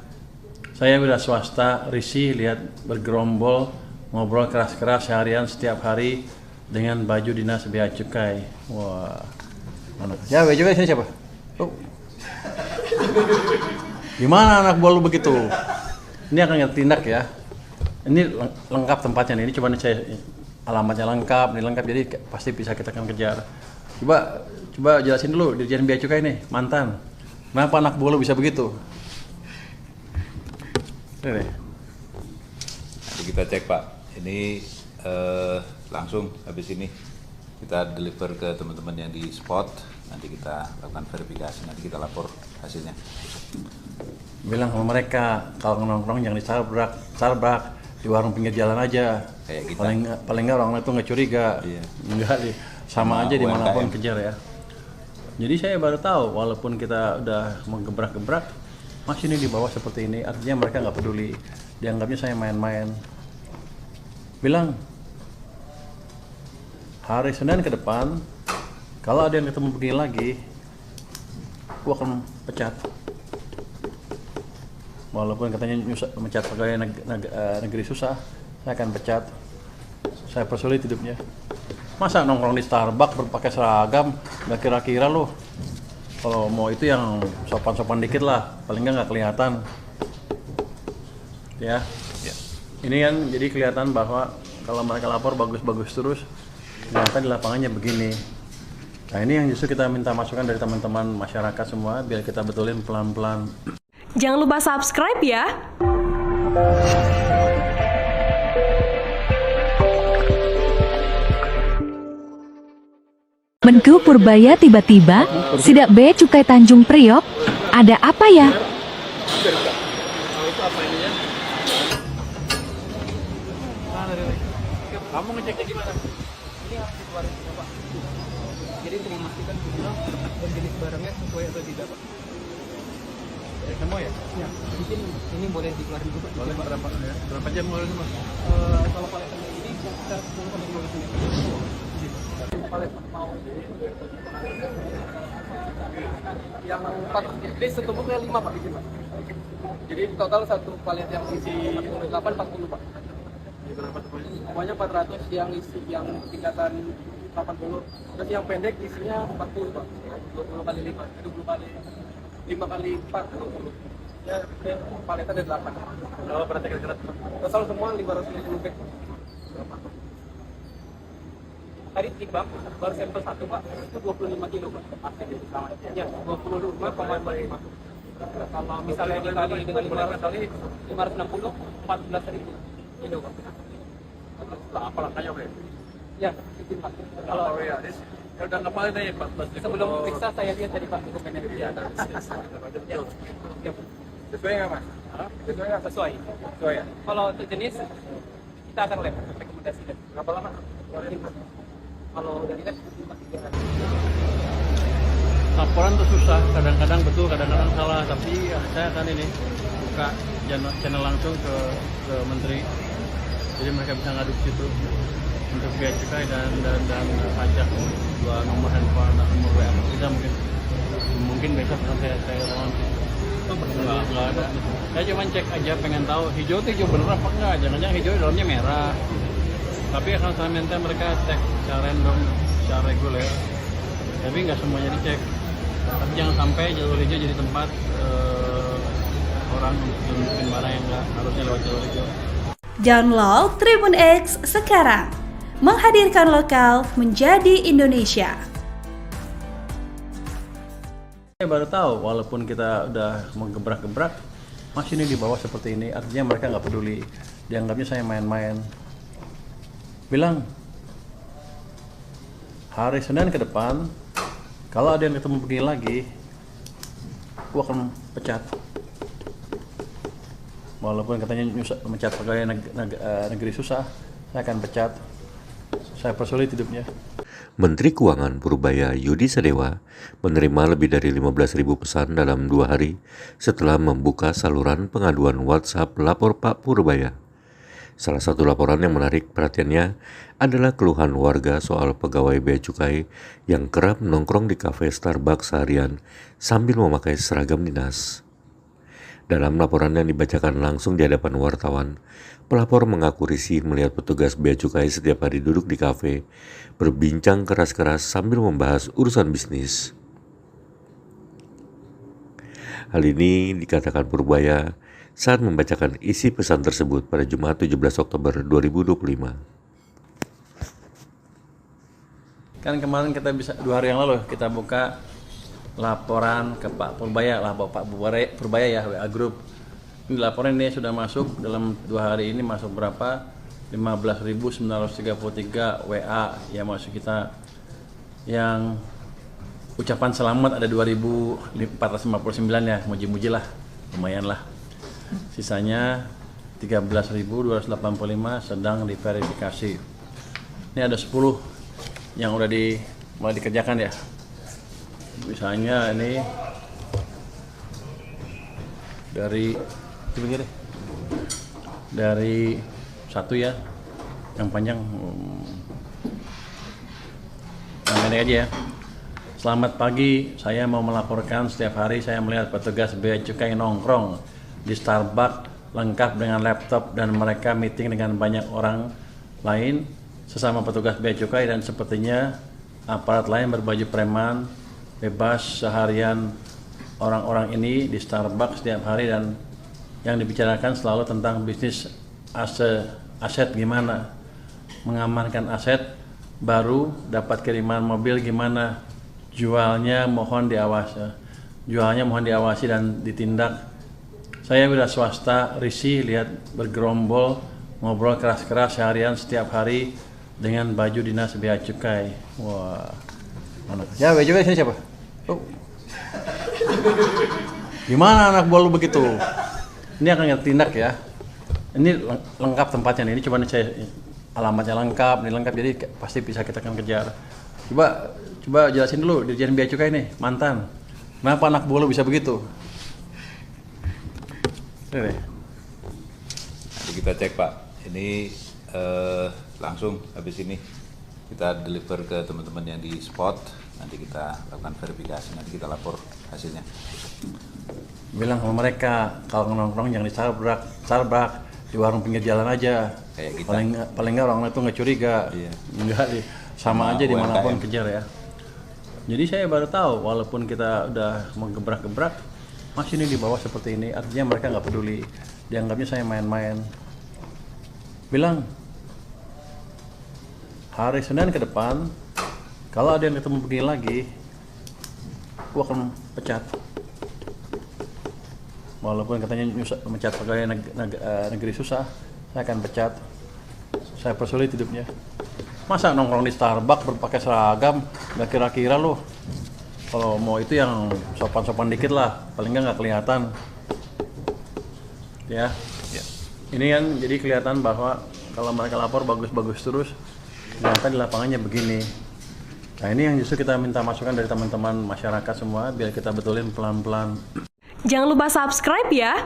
Saya wira swasta risih lihat bergerombol ngobrol keras-keras seharian setiap hari dengan baju dinas Bea Cukai. Wah, mana? Ya Bea Cukai sini siapa? Oh. Gimana anak buah lu begitu? Ini akan kita tindak ya. Ini lengkap tempatnya nih. Ini coba nih saya alamatnya lengkap, ini lengkap, jadi pasti bisa kita akan kejar. Coba jelasin dulu Dirjen Bea Cukai nih, mantan. Kenapa anak buah lu bisa begitu? Ini. Nanti kita cek Pak. Ini langsung habis ini kita deliver ke teman-teman yang di spot. Nanti kita lakukan verifikasi, nanti kita lapor hasilnya. Bilang sama mereka kalau nongkrong jangan di Starbucks, di warung pinggir jalan aja. Kayak kita. Paling nggak orang itu nggak curiga. Iya. Enggak sih, sama aja dimanapun kejar ya. Jadi saya baru tahu, walaupun kita udah menggebrak-gebrak, masih ini di bawah seperti ini. Artinya mereka nggak peduli, dianggapnya saya main-main. Bilang, hari Senin ke depan, kalau ada yang ketemu begini lagi, gua akan pecat. Walaupun katanya mecat pegawai negeri susah, saya akan pecat. Saya persulit hidupnya. Masa nongkrong di Starbucks berpakai seragam, nggak kira-kira loh. Kalau mau itu yang sopan-sopan dikit lah, paling nggak kelihatan. Ya. Ini kan jadi kelihatan bahwa kalau mereka lapor bagus-bagus terus, ternyata di lapangannya begini. Nah ini yang justru kita minta masukan dari teman-teman masyarakat semua, biar kita betulin pelan-pelan. Jangan lupa subscribe ya. Menku Purbaya tiba-tiba, sidak Bea Cukai Tanjung Priok, ada apa ya? Kamu ngeceknya gimana? Ini harus dikeluarin juga Pak. Jadi untuk memastikan jenis barangnya sesuai atau tidak Pak. Semua ya? Ya, mungkin ini boleh dikeluarin juga. Boleh berapa jam boleh semua? Kalau paletnya ini kita 10 sampai 15 menit. yang 4, ini setumpuknya 5 Pak. Jadi total satu palet yang isi kelengkapan 40 Pak. Semuanya 400 yang isi yang tingkatan 80. Terus yang pendek isinya 40 Pak. 20 kali 5, 20 kali 5 kali 4, 20. Ya, paletnya ada 8. Berapa beratnya kira-kira? Total semua 550 bag. Tadi timbang baru sampel 1 Pak, itu 25 kilo Pak. Ya, 25,5. Kalau misalnya dikali dengan 500 kali 560, 14.000 kilo Pak. Apa langkahnya Pak? Ya, itu Pak. Kalau ya, udah kemarin nih 14.000. sebelum periksa saya lihat tadi Pak dokumennya. Iya, Ya, sesuai nggak Mas? Sesuai nggak? sesuai. Sesuai ya? Kalau untuk jenis kita akan lab rekomendasi dan Berapa lama? kalau dari lab 3 hari. Laporan tuh susah, kadang-kadang betul, kadang-kadang salah. Tapi ya, saya akan ini buka channel langsung ke menteri, jadi mereka bisa ngadu ke situ untuk bea cukai dan pajak. 2 nomor handphone atau nomor WA kita mungkin besok akan saya launching. Nggak ada. Saya cuma cek aja, pengen tahu hijau itu hijau bener apa enggak. Jangan-jangan hijau dalamnya merah. Tapi akan saya minta mereka cek secara random, secara reguler. Tapi nggak semuanya dicek. Tapi jangan sampai jalur hijau jadi tempat orang mungkin barang yang nggak harusnya lewat jalur hijau. Download Tribun X sekarang. Menghadirkan lokal menjadi Indonesia. Saya baru tahu, walaupun kita udah menggebrak-gebrak, masih ini di bawah seperti ini. Artinya mereka nggak peduli, dianggapnya saya main-main. Bilang, hari Senin ke depan, kalau ada yang ketemu begini lagi, gua akan pecat. Walaupun katanya mecat pegawai negeri susah, saya akan pecat. Saya persulit hidupnya. Menteri Keuangan Purbaya Yudi Sadewa menerima lebih dari 15.000 pesan dalam 2 hari setelah membuka saluran pengaduan WhatsApp Lapor Pak Purbaya. Salah satu laporan yang menarik perhatiannya adalah keluhan warga soal pegawai bea cukai yang kerap nongkrong di kafe Starbucks seharian sambil memakai seragam dinas. Dalam laporan yang dibacakan langsung di hadapan wartawan, pelapor mengaku risih melihat petugas bea cukai setiap hari duduk di kafe, berbincang keras-keras sambil membahas urusan bisnis. Hal ini dikatakan Purbaya saat membacakan isi pesan tersebut pada Jumat 17 Oktober 2025. Kan kemarin kita bisa 2 hari yang lalu kita buka laporan ke Pak Purbaya lah, Pak Purbaya ya, WA Group. Ini laporan ini sudah masuk dalam 2 hari ini, masuk berapa? 15.933 WA yang masuk kita. Yang ucapan selamat ada 2.459 ya, muji-muji lah, lumayan lah. Sisanya 13.285 sedang diverifikasi. Ini ada 10 yang udah mulai dikerjakan ya. Misalnya ini dari satu ya, yang panjang yang pendek aja ya. Selamat pagi, saya mau melaporkan setiap hari saya melihat petugas bea cukai nongkrong di Starbucks lengkap dengan laptop dan mereka meeting dengan banyak orang lain sesama petugas bea cukai, dan sepertinya aparat lain berbaju preman bebas seharian. Orang-orang ini di Starbucks setiap hari dan yang dibicarakan selalu tentang bisnis aset, gimana mengamankan aset baru, dapat kiriman mobil gimana, jualnya mohon diawasi dan ditindak. Saya udah swasta, risih lihat bergerombol ngobrol keras-keras seharian setiap hari dengan baju dinas bea cukai. Wah, mana? Ya bea cukai sini siapa? Oh. Gimana anak buah lu begitu? Ini akan tindak ya. Ini lengkap tempatnya nih. Ini cuma saya alamatnya lengkap, ini lengkap, jadi pasti bisa kita akan kejar. Coba jelasin dulu Dirjen Bea Cukai nih, mantan. Kenapa anak buah lu bisa begitu? Ini. Nanti kita cek Pak. Ini langsung habis ini kita deliver ke teman-teman yang di spot. Nanti kita lakukan verifikasi, nanti kita lapor hasilnya? Bilang sama mereka kalau nongkrong jangan di Starbucks, di warung pinggir jalan aja. Kayak kita. Paling nggak orang itu nggak curiga. Iya. Enggak sama aja UMKM. dimanapun kejar ya. Jadi saya baru tahu walaupun kita udah menggebrak-gebrak masih ini di bawah seperti ini, artinya mereka nggak peduli, dianggapnya saya main-main. Bilang hari Senin ke depan kalau ada yang ketemu begini lagi, gua akan pecat. Walaupun katanya mecat pegawai negeri susah, saya akan pecat. Saya persulit hidupnya. Masa nongkrong di Starbucks berpakai seragam, nggak kira-kira loh. Kalau mau itu yang sopan-sopan dikit lah, paling nggak kelihatan. Ya. Ini kan jadi kelihatan bahwa kalau mereka lapor bagus-bagus terus, ternyata di lapangannya begini. Nah ini yang justru kita minta masukan dari teman-teman masyarakat semua, biar kita betulin pelan-pelan. Jangan lupa subscribe ya.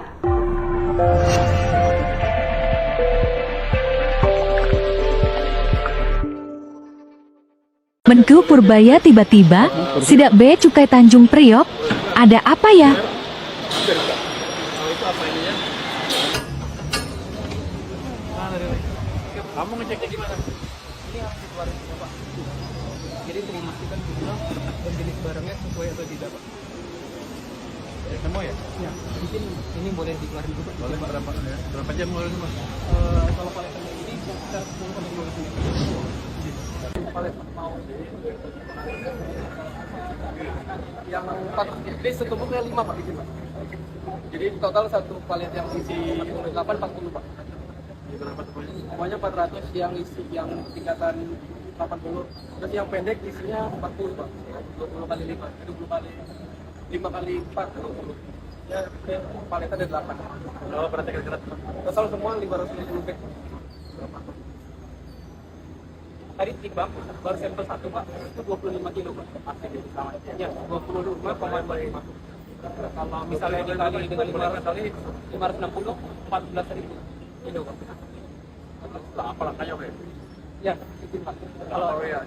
Menku Purbaya tiba-tiba, sidak bea cukai Tanjung Priok, ada apa ya? Kamu ngeceknya gimana? Ini harus dikeluarin semua, Pak. Jadi untuk memastikan jumlah dan jenis barangnya sesuai atau tidak, Pak. Semua ya? Ya, mungkin ini boleh dikeluarin juga. Boleh berapa jam boleh mas? Kalau paletnya ini kita 10-12 menit. Palet mau yang 4, jadi setumpuknya 5 Pak, izin Pak. Jadi total satu palet yang isi 48 40 Pak. Semuanya 400 yang isi yang tingkatan 80. Terus yang pendek isinya 40 Pak. 20 kali 5, 20 kali 5 kali 4 20. Ya, paletnya ada 8. Oh, berarti kira-kira Total semua 550 bag. Tadi timbang baru sampel 1 Pak, itu 25 kilo Pak. Ya, 25,5. Kalau misalnya dikali dengan 500 kali 560, 14.000 kilo Pak. Apa langkahnya Pak? Ya, itu Pak. Kalau ya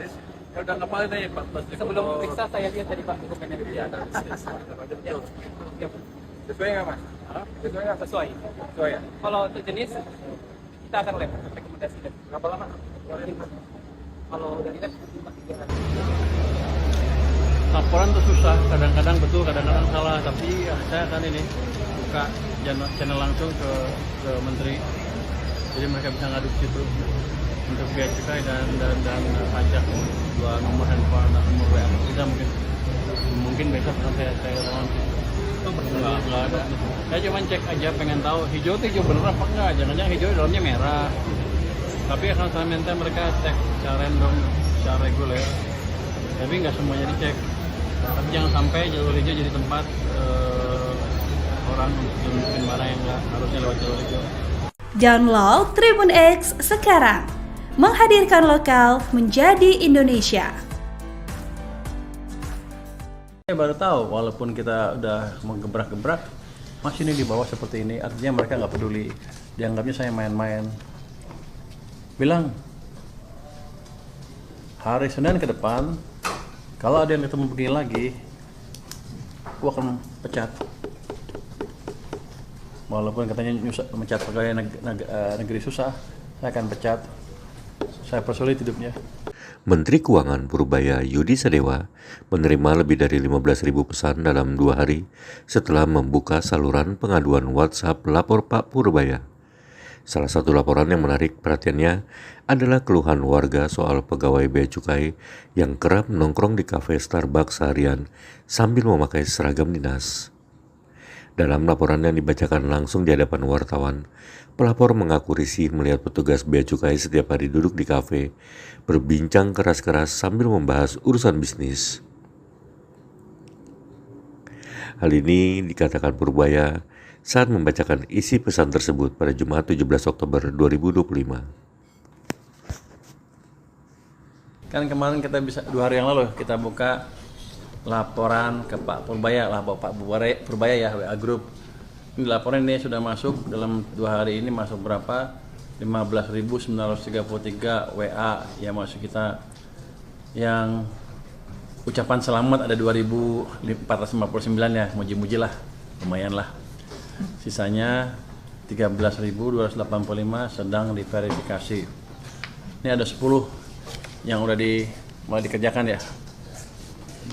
udah kemarin nih 14.000. sebelum periksa saya lihat tadi Pak dokumennya. Iya, Ya, sesuai nggak Mas? Sesuai nggak? sesuai. Sesuai ya? Kalau untuk jenis kita akan lab rekomendasi lab. Berapa lama? Kalau dari lab 3 hari. laporan tuh susah, kadang-kadang betul, kadang-kadang salah, tapi ya, saya akan ini buka channel langsung ke menteri, jadi mereka bisa ngadu situ untuk bea cukai dan pajak, 2 nomor handphone dan nomor WA kita mungkin besok akan saya launching. Nggak ada. Saya cuma cek aja, pengen tahu hijau itu hijau bener apa enggak, jangan-jangan hijau dalamnya merah. Tapi akan saya minta mereka cek secara random, secara reguler. Tapi nggak semuanya dicek. Tapi jangan sampai jalur hijau jadi tempat orang untuk masukin barang yang nggak harusnya lewat jalur hijau. Download Tribun X sekarang. Menghadirkan lokal menjadi Indonesia. Saya baru tahu walaupun kita udah menggebrak-gebrak masih ini di bawah seperti ini, artinya mereka nggak peduli, dianggapnya saya main-main. Bilang hari Senin ke depan kalau ada yang ketemu begini lagi, gua akan pecat. Walaupun katanya mecat pegawai negeri susah, saya akan pecat. Saya persulit hidupnya. Menteri Keuangan Purbaya Yudi Sadewa menerima lebih dari 15.000 pesan dalam 2 hari setelah membuka saluran pengaduan WhatsApp Lapor Pak Purbaya. Salah satu laporan yang menarik perhatiannya adalah keluhan warga soal pegawai bea cukai yang kerap nongkrong di kafe Starbucks seharian sambil memakai seragam dinas. Dalam laporan yang dibacakan langsung di hadapan wartawan, pelapor mengaku risih melihat petugas bea cukai setiap hari duduk di kafe, berbincang keras-keras sambil membahas urusan bisnis. Hal ini dikatakan Purbaya saat membacakan isi pesan tersebut pada Jumat 17 Oktober 2025. Kan kemarin kita bisa 2 hari yang lalu kita buka laporan ke Pak Purbaya lah, Pak Purbaya ya, WA Group. Ini laporan ini sudah masuk dalam 2 hari ini, masuk berapa? 15.933 WA yang masuk kita, yang ucapan selamat ada 2.459 ya, muji-muji lah, lumayan lah. Sisanya 13.285 sedang diverifikasi. Ini ada 10 yang udah mulai dikerjakan ya.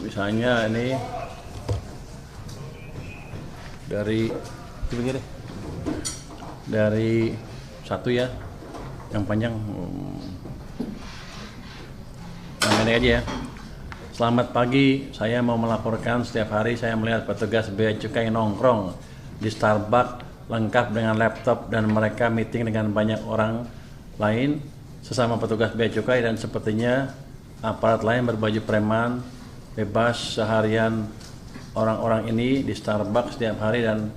Misalnya ini dari satu ya, yang panjang ini aja ya. Selamat pagi, saya mau melaporkan setiap hari saya melihat petugas bea cukai nongkrong di Starbucks lengkap dengan laptop dan mereka meeting dengan banyak orang lain sesama petugas bea cukai, dan sepertinya aparat lain berbaju preman bebas seharian. Orang-orang ini di Starbucks setiap hari dan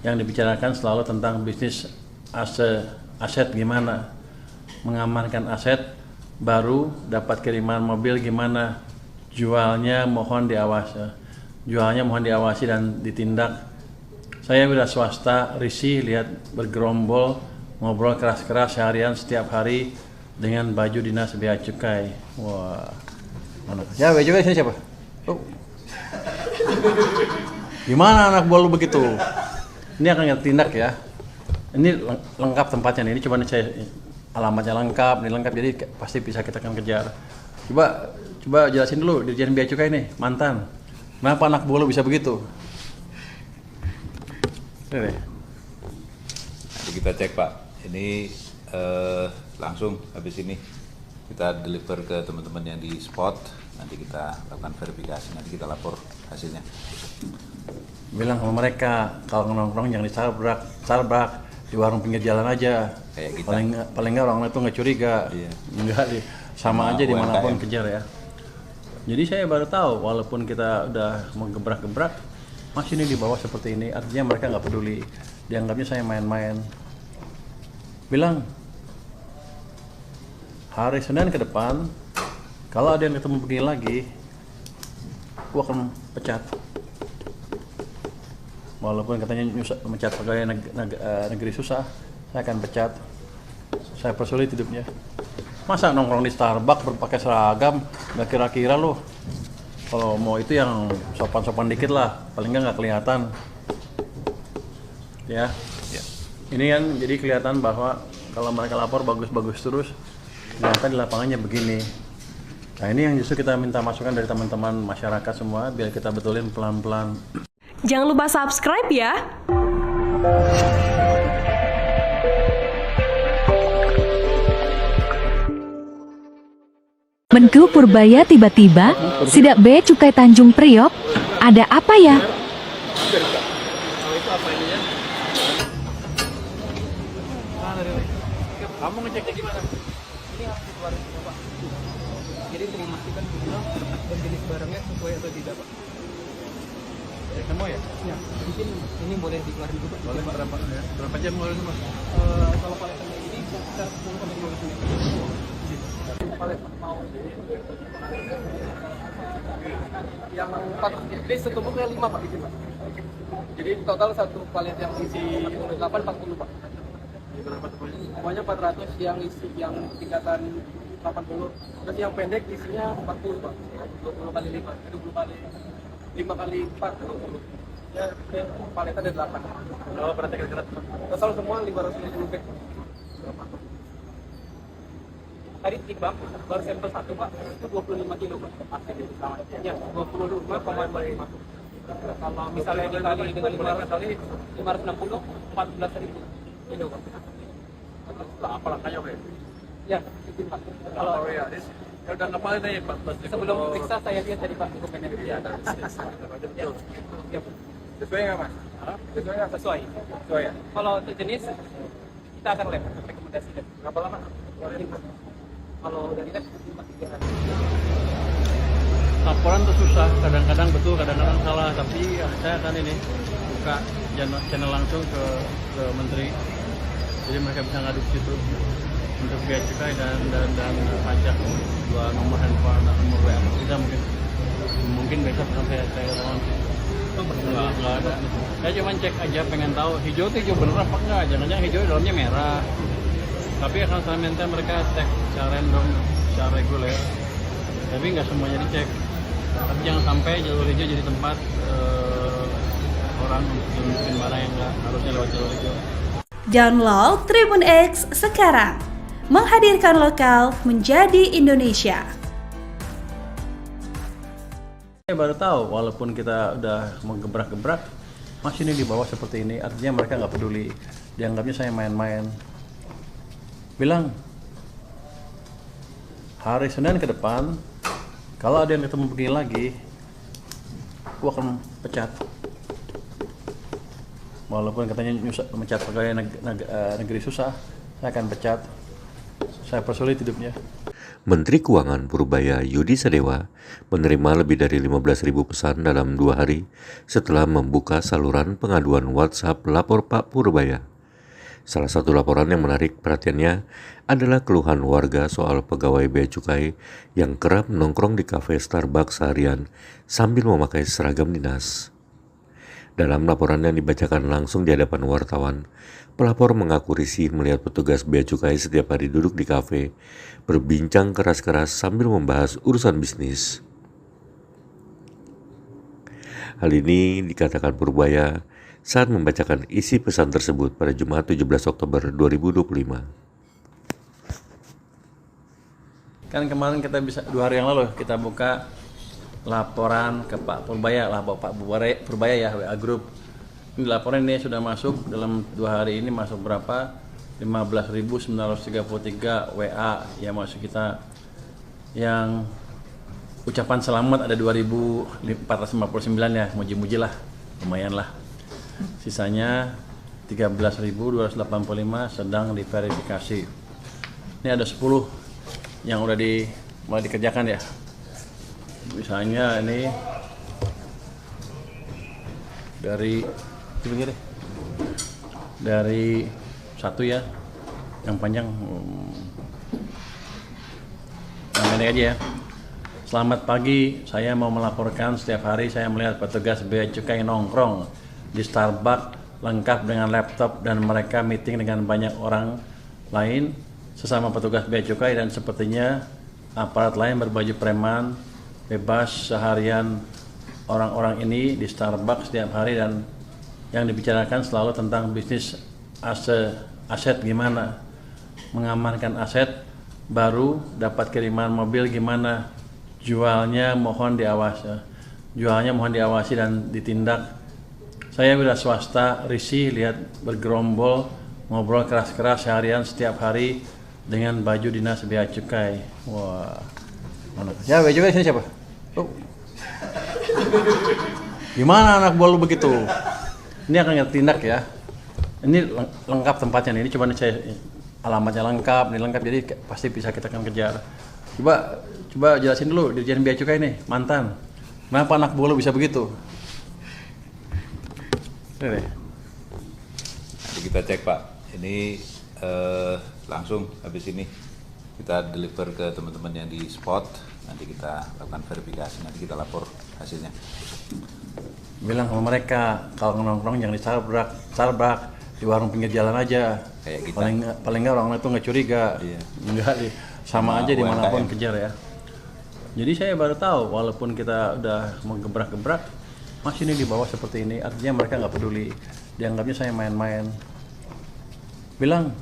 yang dibicarakan selalu tentang bisnis aset gimana, mengamankan aset baru, dapat kiriman mobil gimana, jualnya mohon diawasi dan ditindak. Saya wira swasta risih lihat bergerombol ngobrol keras-keras seharian setiap hari dengan baju dinas bea cukai. Wah, mana? Ya bea cukai sini siapa? Oh. Gimana anak buah lu begitu? Ini akan kita tindak ya. Ini lengkap tempatnya nih. Ini coba nih saya alamatnya lengkap, ini lengkap, jadi pasti bisa kita akan kejar. Coba jelasin dulu Dirjen Bea Cukai nih, mantan. Kenapa anak buah lu bisa begitu? Ini. Nanti kita cek Pak. Ini langsung habis ini kita deliver ke teman-teman yang di spot. Nanti kita lakukan verifikasi, nanti kita lapor hasilnya. Bilang sama mereka kalau nongkrong jangan di Starbucks, di warung pinggir jalan aja. Kayak kita. Paling nggak orang itu nggak curiga. Iya. Enggak sama aja dimanapun UMKM. kejar ya. Jadi saya baru tahu walaupun kita udah mau gebrak-gebrak masih ini di bawah seperti ini, artinya mereka nggak peduli, dianggapnya saya main-main. Bilang hari Senin ke depan kalau ada yang ketemu begini lagi, gua akan pecat. Walaupun katanya mecat pegawai negeri susah, saya akan pecat. Saya persulit hidupnya. Masa nongkrong di Starbucks berpakai seragam, nggak kira-kira loh. Kalau mau itu yang sopan-sopan dikit lah, paling nggak kelihatan. Ya. Ini kan jadi kelihatan bahwa kalau mereka lapor bagus-bagus terus, ternyata di lapangannya begini. Nah ini yang justru kita minta masukan dari teman-teman masyarakat semua, biar kita betulin pelan-pelan. Jangan lupa subscribe ya. Menku Purbaya tiba-tiba, sidak bea cukai Tanjung Priok, ada apa ya? Kamu ngeceknya gimana? Ini harus dikeluarin semua Pak. Jadi untuk memastikan dan jenis barangnya sesuai atau tidak Pak. Semua ya? Ya, di sini ini boleh dikeluarin juga. Boleh berapa jam boleh semua? Kalau paletannya ini sekitar 10 sampai 15 menit. Palet mau yang 4 ini setumpuknya 5 Pak di sini Pak. Jadi total satu palet yang isi 8 40 Pak. Semuanya 400 yang isi yang tingkatan 80. Terus yang pendek isinya 40 Pak. 20 kali 5, 20 kali 5 kali 4 20. Ya, paletnya ada 8. Oh, berarti kira-kira Total semua 550 bag. Tadi timbang baru sampel 1 Pak, itu 25 kilo Pak. Ya, 25,5. Kalau misalnya dikali dengan 500 kali 560, 14.000 kilo Pak. Apa langkahnya Pak? Ya, itu Pak. Kalau ya, udah kemarin nih Pak. sebelum periksa saya lihat tadi Pak dokumennya. Ya, Ya, sesuai nggak Mas? Sesuai nggak? sesuai. Sesuai ya? Kalau untuk jenis kita akan lab rekomendasi dan Berapa lama? kalau dari lab 3 hari. laporan tuh susah, kadang-kadang betul, kadang-kadang salah, tapi ya, saya akan ini buka channel langsung ke menteri, jadi mereka bisa ngadu situ untuk bea cukai dan pajak. 2 nomor handphone atau nomor WA kita mungkin besok sampai saya launching. Nggak ada. Saya cuma cek aja, pengen tahu hijau itu hijau bener apa enggak, jangan-jangan hijau dalamnya merah. Tapi akan saya minta mereka cek secara random, secara reguler, tapi nggak semuanya dicek. Tapi jangan sampai jalur hijau jadi tempat orang bikin barang yang nggak harusnya lewat jalur hijau. Download Tribun X sekarang, menghadirkan lokal menjadi Indonesia. Saya baru tahu, walaupun kita udah menggebrak-gebrak, masih ini di bawah seperti ini. Artinya mereka nggak peduli, dianggapnya saya main-main. Bilang, hari Senin ke depan, kalau ada yang ketemu begini lagi, gua akan pecat. Walaupun katanya mecat pegawai negeri susah, saya akan pecat. Saya persulit hidupnya. Menteri Keuangan Purbaya Yudi Sadewa menerima lebih dari 15.000 pesan dalam 2 hari setelah membuka saluran pengaduan WhatsApp Lapor Pak Purbaya. Salah satu laporan yang menarik perhatiannya adalah keluhan warga soal pegawai bea cukai yang kerap nongkrong di kafe Starbucks seharian sambil memakai seragam dinas. Dalam laporan yang dibacakan langsung di hadapan wartawan, pelapor mengaku risih melihat petugas bea cukai setiap hari duduk di kafe, berbincang keras-keras sambil membahas urusan bisnis. Hal ini dikatakan Purbaya saat membacakan isi pesan tersebut pada Jumat 17 Oktober 2025. Kan kemarin kita bisa 2 hari yang lalu kita buka laporan ke Pak Purbaya lah, Pak Purbaya ya, WA Group. Ini laporan ini sudah masuk dalam 2 hari ini, masuk berapa? 15.933 WA yang masuk kita. Yang ucapan selamat ada 2.459 ya, muji-muji lah, lumayan lah. Sisanya 13.285 sedang diverifikasi. Ini ada 10 yang udah mulai dikerjakan ya. Misalnya ini dari satu ya, yang panjang yang pendek aja ya. Selamat pagi, saya mau melaporkan setiap hari saya melihat petugas bea cukai nongkrong di Starbucks lengkap dengan laptop dan mereka meeting dengan banyak orang lain sesama petugas bea cukai, dan sepertinya aparat lain berbaju preman bebas seharian. Orang-orang ini di Starbucks setiap hari dan yang dibicarakan selalu tentang bisnis aset gimana, mengamankan aset baru, dapat kiriman mobil gimana, jualnya mohon diawasi dan ditindak. Saya udah swasta, risih lihat bergerombol ngobrol keras-keras seharian setiap hari dengan baju dinas bea cukai. Wah, mana? Ya bea cukai sini siapa? Oh. Gimana anak buah lu begitu? Ini akan tindak ya. Ini lengkap tempatnya nih. Ini cuma saya alamatnya lengkap, ini lengkap, jadi pasti bisa kita akan kejar. Coba jelasin dulu Dirjen Bea Cukai nih, mantan. Kenapa anak buah lu bisa begitu? Ini. Nanti kita cek Pak. Ini langsung habis ini kita deliver ke teman-teman yang di spot. Nanti kita lakukan verifikasi, nanti kita lapor hasilnya. Bilang sama mereka kalau nongkrong jangan di Starbucks, di warung pinggir jalan aja. Kayak kita. Paling nggak orang itu nggak curiga. Iya. Enggak, sama aja UMKM. dimanapun kejar ya. Jadi saya baru tahu, walaupun kita udah menggebrak-gebrak, masih ini di bawah seperti ini. Artinya mereka nggak peduli, dianggapnya saya main-main. Bilang,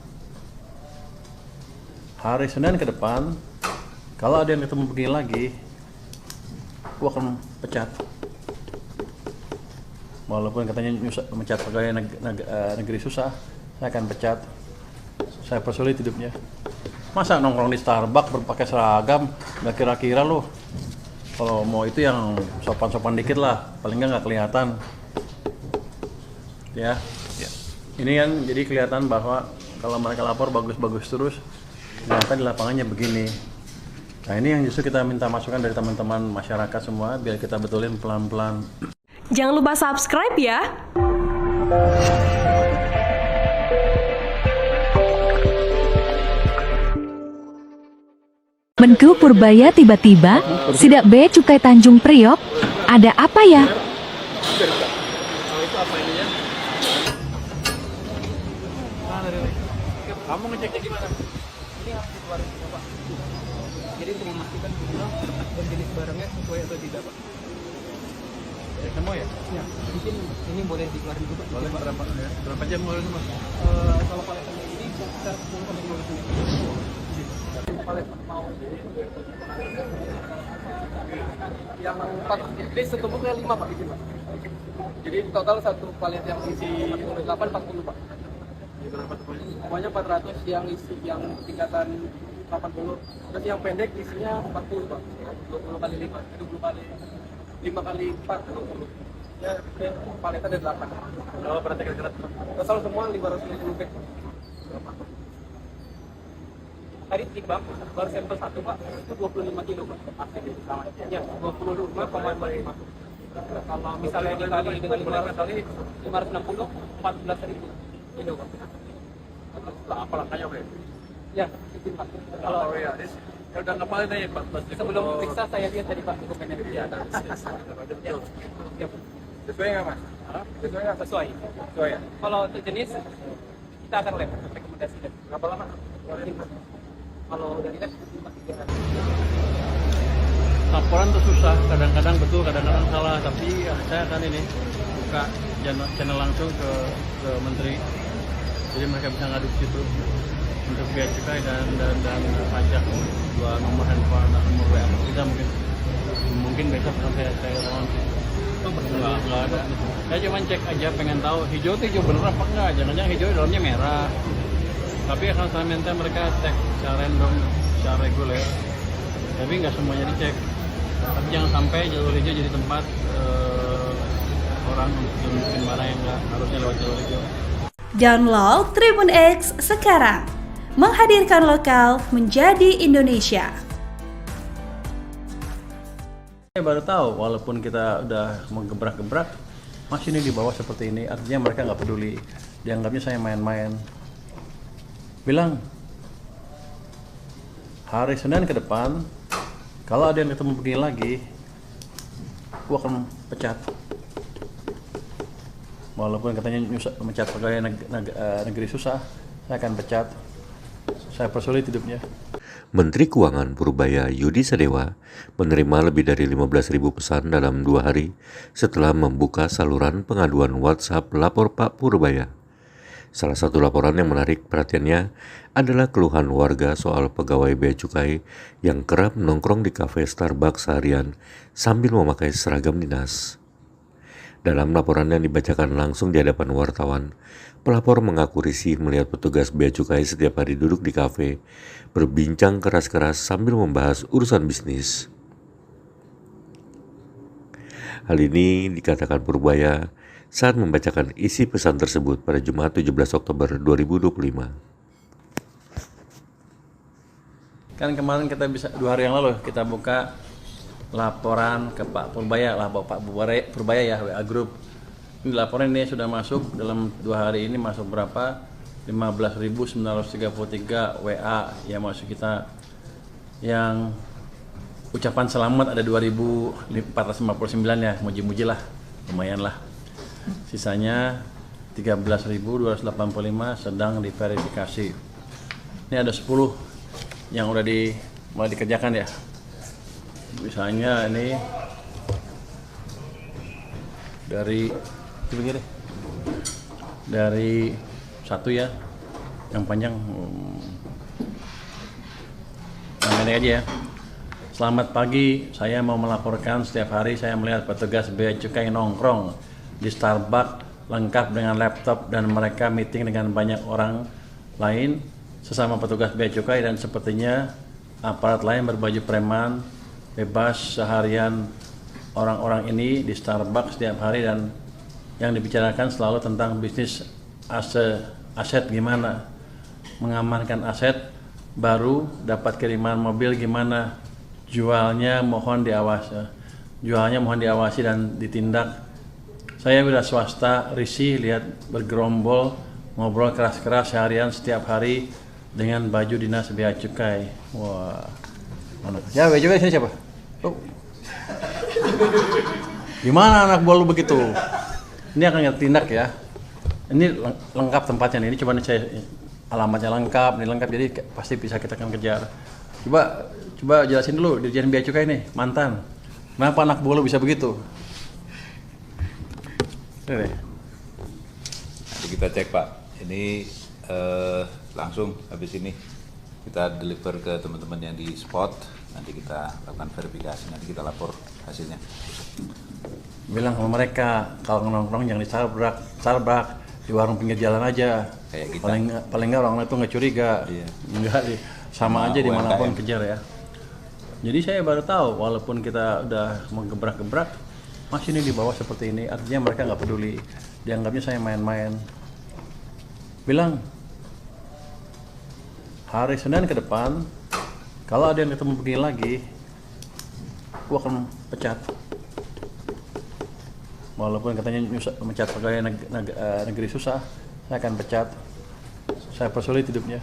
hari Senin ke depan, kalau ada yang ketemu begini lagi, gua akan pecat. Walaupun katanya mecat pegawai negeri susah, saya akan pecat. Saya persulit hidupnya. Masa nongkrong di Starbucks berpakai seragam, nggak kira-kira loh. Kalau mau itu yang sopan-sopan dikit lah, paling nggak kelihatan. Ya. Ini kan jadi kelihatan bahwa kalau mereka lapor bagus-bagus terus, ternyata di lapangannya begini. Nah ini yang justru kita minta masukan dari teman-teman masyarakat semua, biar kita betulin pelan-pelan. Jangan lupa subscribe ya. Menku Purbaya tiba-tiba, sidak bea cukai Tanjung Priok, ada apa ya? Kamu ngeceknya gimana? Ini harus dikeluarin Pak. Jadi untuk memastikan jumlah dan jenis barangnya sesuai atau tidak, Pak. Semua ya? Ya, mungkin ini boleh dikeluarin juga. Boleh berapa jam boleh mas? Kalau paletnya ini sekitar 10-15 menit. Palet mau yang 4, jadi setumpuknya 5 Pak, gitu, Pak. Jadi total satu palet yang isi 8 40 Pak. Semuanya 400 yang isi yang tingkatan 80. Terus yang pendek isinya 40 Pak. 20 kali 5, 20 kali 5 kali 4 20. Ya, paletnya ada 8. Berapa berarti kira-kira? Total semua 550 bag. Tadi timbang baru sampel 1 Pak, itu 25 kilo Pak. Ya, 25,5. Kalau misalnya dikali dengan 560, 14.000 kilo Pak. Apa langkahnya Pak? Ya, itu Pak. Kalau ya, udah kemarin aja Pak. sebelum periksa saya lihat tadi Pak dokumennya. Iya, Ya, sesuai nggak Mas? Sesuai nggak? sesuai. Sesuai ya? Kalau untuk jenis kita akan lab rekomendasi lab. Berapa lama? Kalau dari lab 3 hari. Laporan tuh susah, kadang-kadang betul, kadang-kadang salah. Tapi ya, saya akan ini buka channel langsung ke menteri, jadi mereka bisa ngadu ke situ untuk bea cukai dan pajak. 2 nomor handphone dan nomor WA kita mungkin besok sampai saya launching. Nggak ada. Saya cuma cek aja, pengen tahu hijau itu hijau bener apa enggak. Jangan-jangan hijau dalamnya merah. Tapi akan saya minta mereka cek secara random, secara reguler. Tapi nggak semuanya dicek. Tapi jangan sampai jalur hijau jadi tempat orang mungkin barang yang nggak harusnya lewat jalur hijau. Download Tribun X sekarang. Menghadirkan lokal menjadi Indonesia. Saya baru tahu, walaupun kita udah menggebrak-gebrak, masih ini di bawah seperti ini. Artinya mereka nggak peduli. Dianggapnya saya main-main. Bilang, hari Senin ke depan, kalau ada yang ketemu begini lagi, gua akan pecat. Walaupun katanya mecat pegawai negeri susah, saya akan pecat. Saya persulit hidupnya. Menteri Keuangan Purbaya Yudi Sadewa menerima lebih dari 15.000 pesan dalam 2 hari setelah membuka saluran pengaduan WhatsApp Lapor Pak Purbaya. Salah satu laporan yang menarik perhatiannya adalah keluhan warga soal pegawai bea cukai yang kerap nongkrong di kafe Starbucks seharian sambil memakai seragam dinas. Dalam laporan yang dibacakan langsung di hadapan wartawan, pelapor mengaku risih melihat petugas bea cukai setiap hari duduk di kafe, berbincang keras-keras sambil membahas urusan bisnis. Hal ini dikatakan Purbaya saat membacakan isi pesan tersebut pada Jumat 17 Oktober 2025. Kan kemarin kita bisa 2 hari yang lalu kita buka laporan ke Pak Purbaya lah, Pak Purbaya ya, WA Group. Ini laporan ini sudah masuk dalam 2 hari ini, masuk berapa? 15.933 WA yang masuk kita. Yang ucapan selamat ada 2.459 ya, muji-muji lah, lumayan lah. Sisanya 13.285 sedang diverifikasi. Ini ada 10 yang udah mulai dikerjakan ya. Misalnya ini dari satu ya, yang panjang ini aja ya. Selamat pagi, saya mau melaporkan setiap hari saya melihat petugas bea cukai nongkrong di Starbucks lengkap dengan laptop dan mereka meeting dengan banyak orang lain sesama petugas bea cukai, dan sepertinya aparat lain berbaju preman bebas seharian. Orang-orang ini di Starbucks setiap hari dan yang dibicarakan selalu tentang bisnis aset, gimana mengamankan aset baru, dapat kiriman mobil gimana, jualnya mohon diawasi dan ditindak. Saya wira swasta risih lihat bergerombol ngobrol keras-keras seharian setiap hari dengan baju dinas bea cukai. Wah, mana? Ya bea cukai sini siapa? Oh. Gimana anak buah lu begitu? Ini akan kita tindak ya. Ini lengkap tempatnya nih. Ini cuma saya alamatnya lengkap, ini lengkap, jadi pasti bisa kita akan kejar. Coba jelasin dulu Dirjen Bea Cukai nih, mantan. Kenapa anak buah lo bisa begitu? Ini. Nanti kita cek Pak. Ini langsung habis ini kita deliver ke teman-teman yang di spot. Nanti kita lakukan verifikasi. Nanti kita lapor hasilnya. Bilang sama mereka kalau nongkrong jangan di Starbucks, di warung pinggir jalan aja. Kayak kita. Paling nggak orang itu nggak curiga. Iya. Enggak sama aja UMKM. dimanapun kejar ya. Jadi saya baru tahu walaupun kita udah menggebrak-gebrak masih ini di bawah seperti ini. Artinya mereka nggak peduli. Dianggapnya saya main-main. Bilang hari Senin ke depan kalau ada yang ketemu begini lagi, gua akan pecat. Walaupun katanya mecat pegawai negeri susah, saya akan pecat. Saya persulit hidupnya.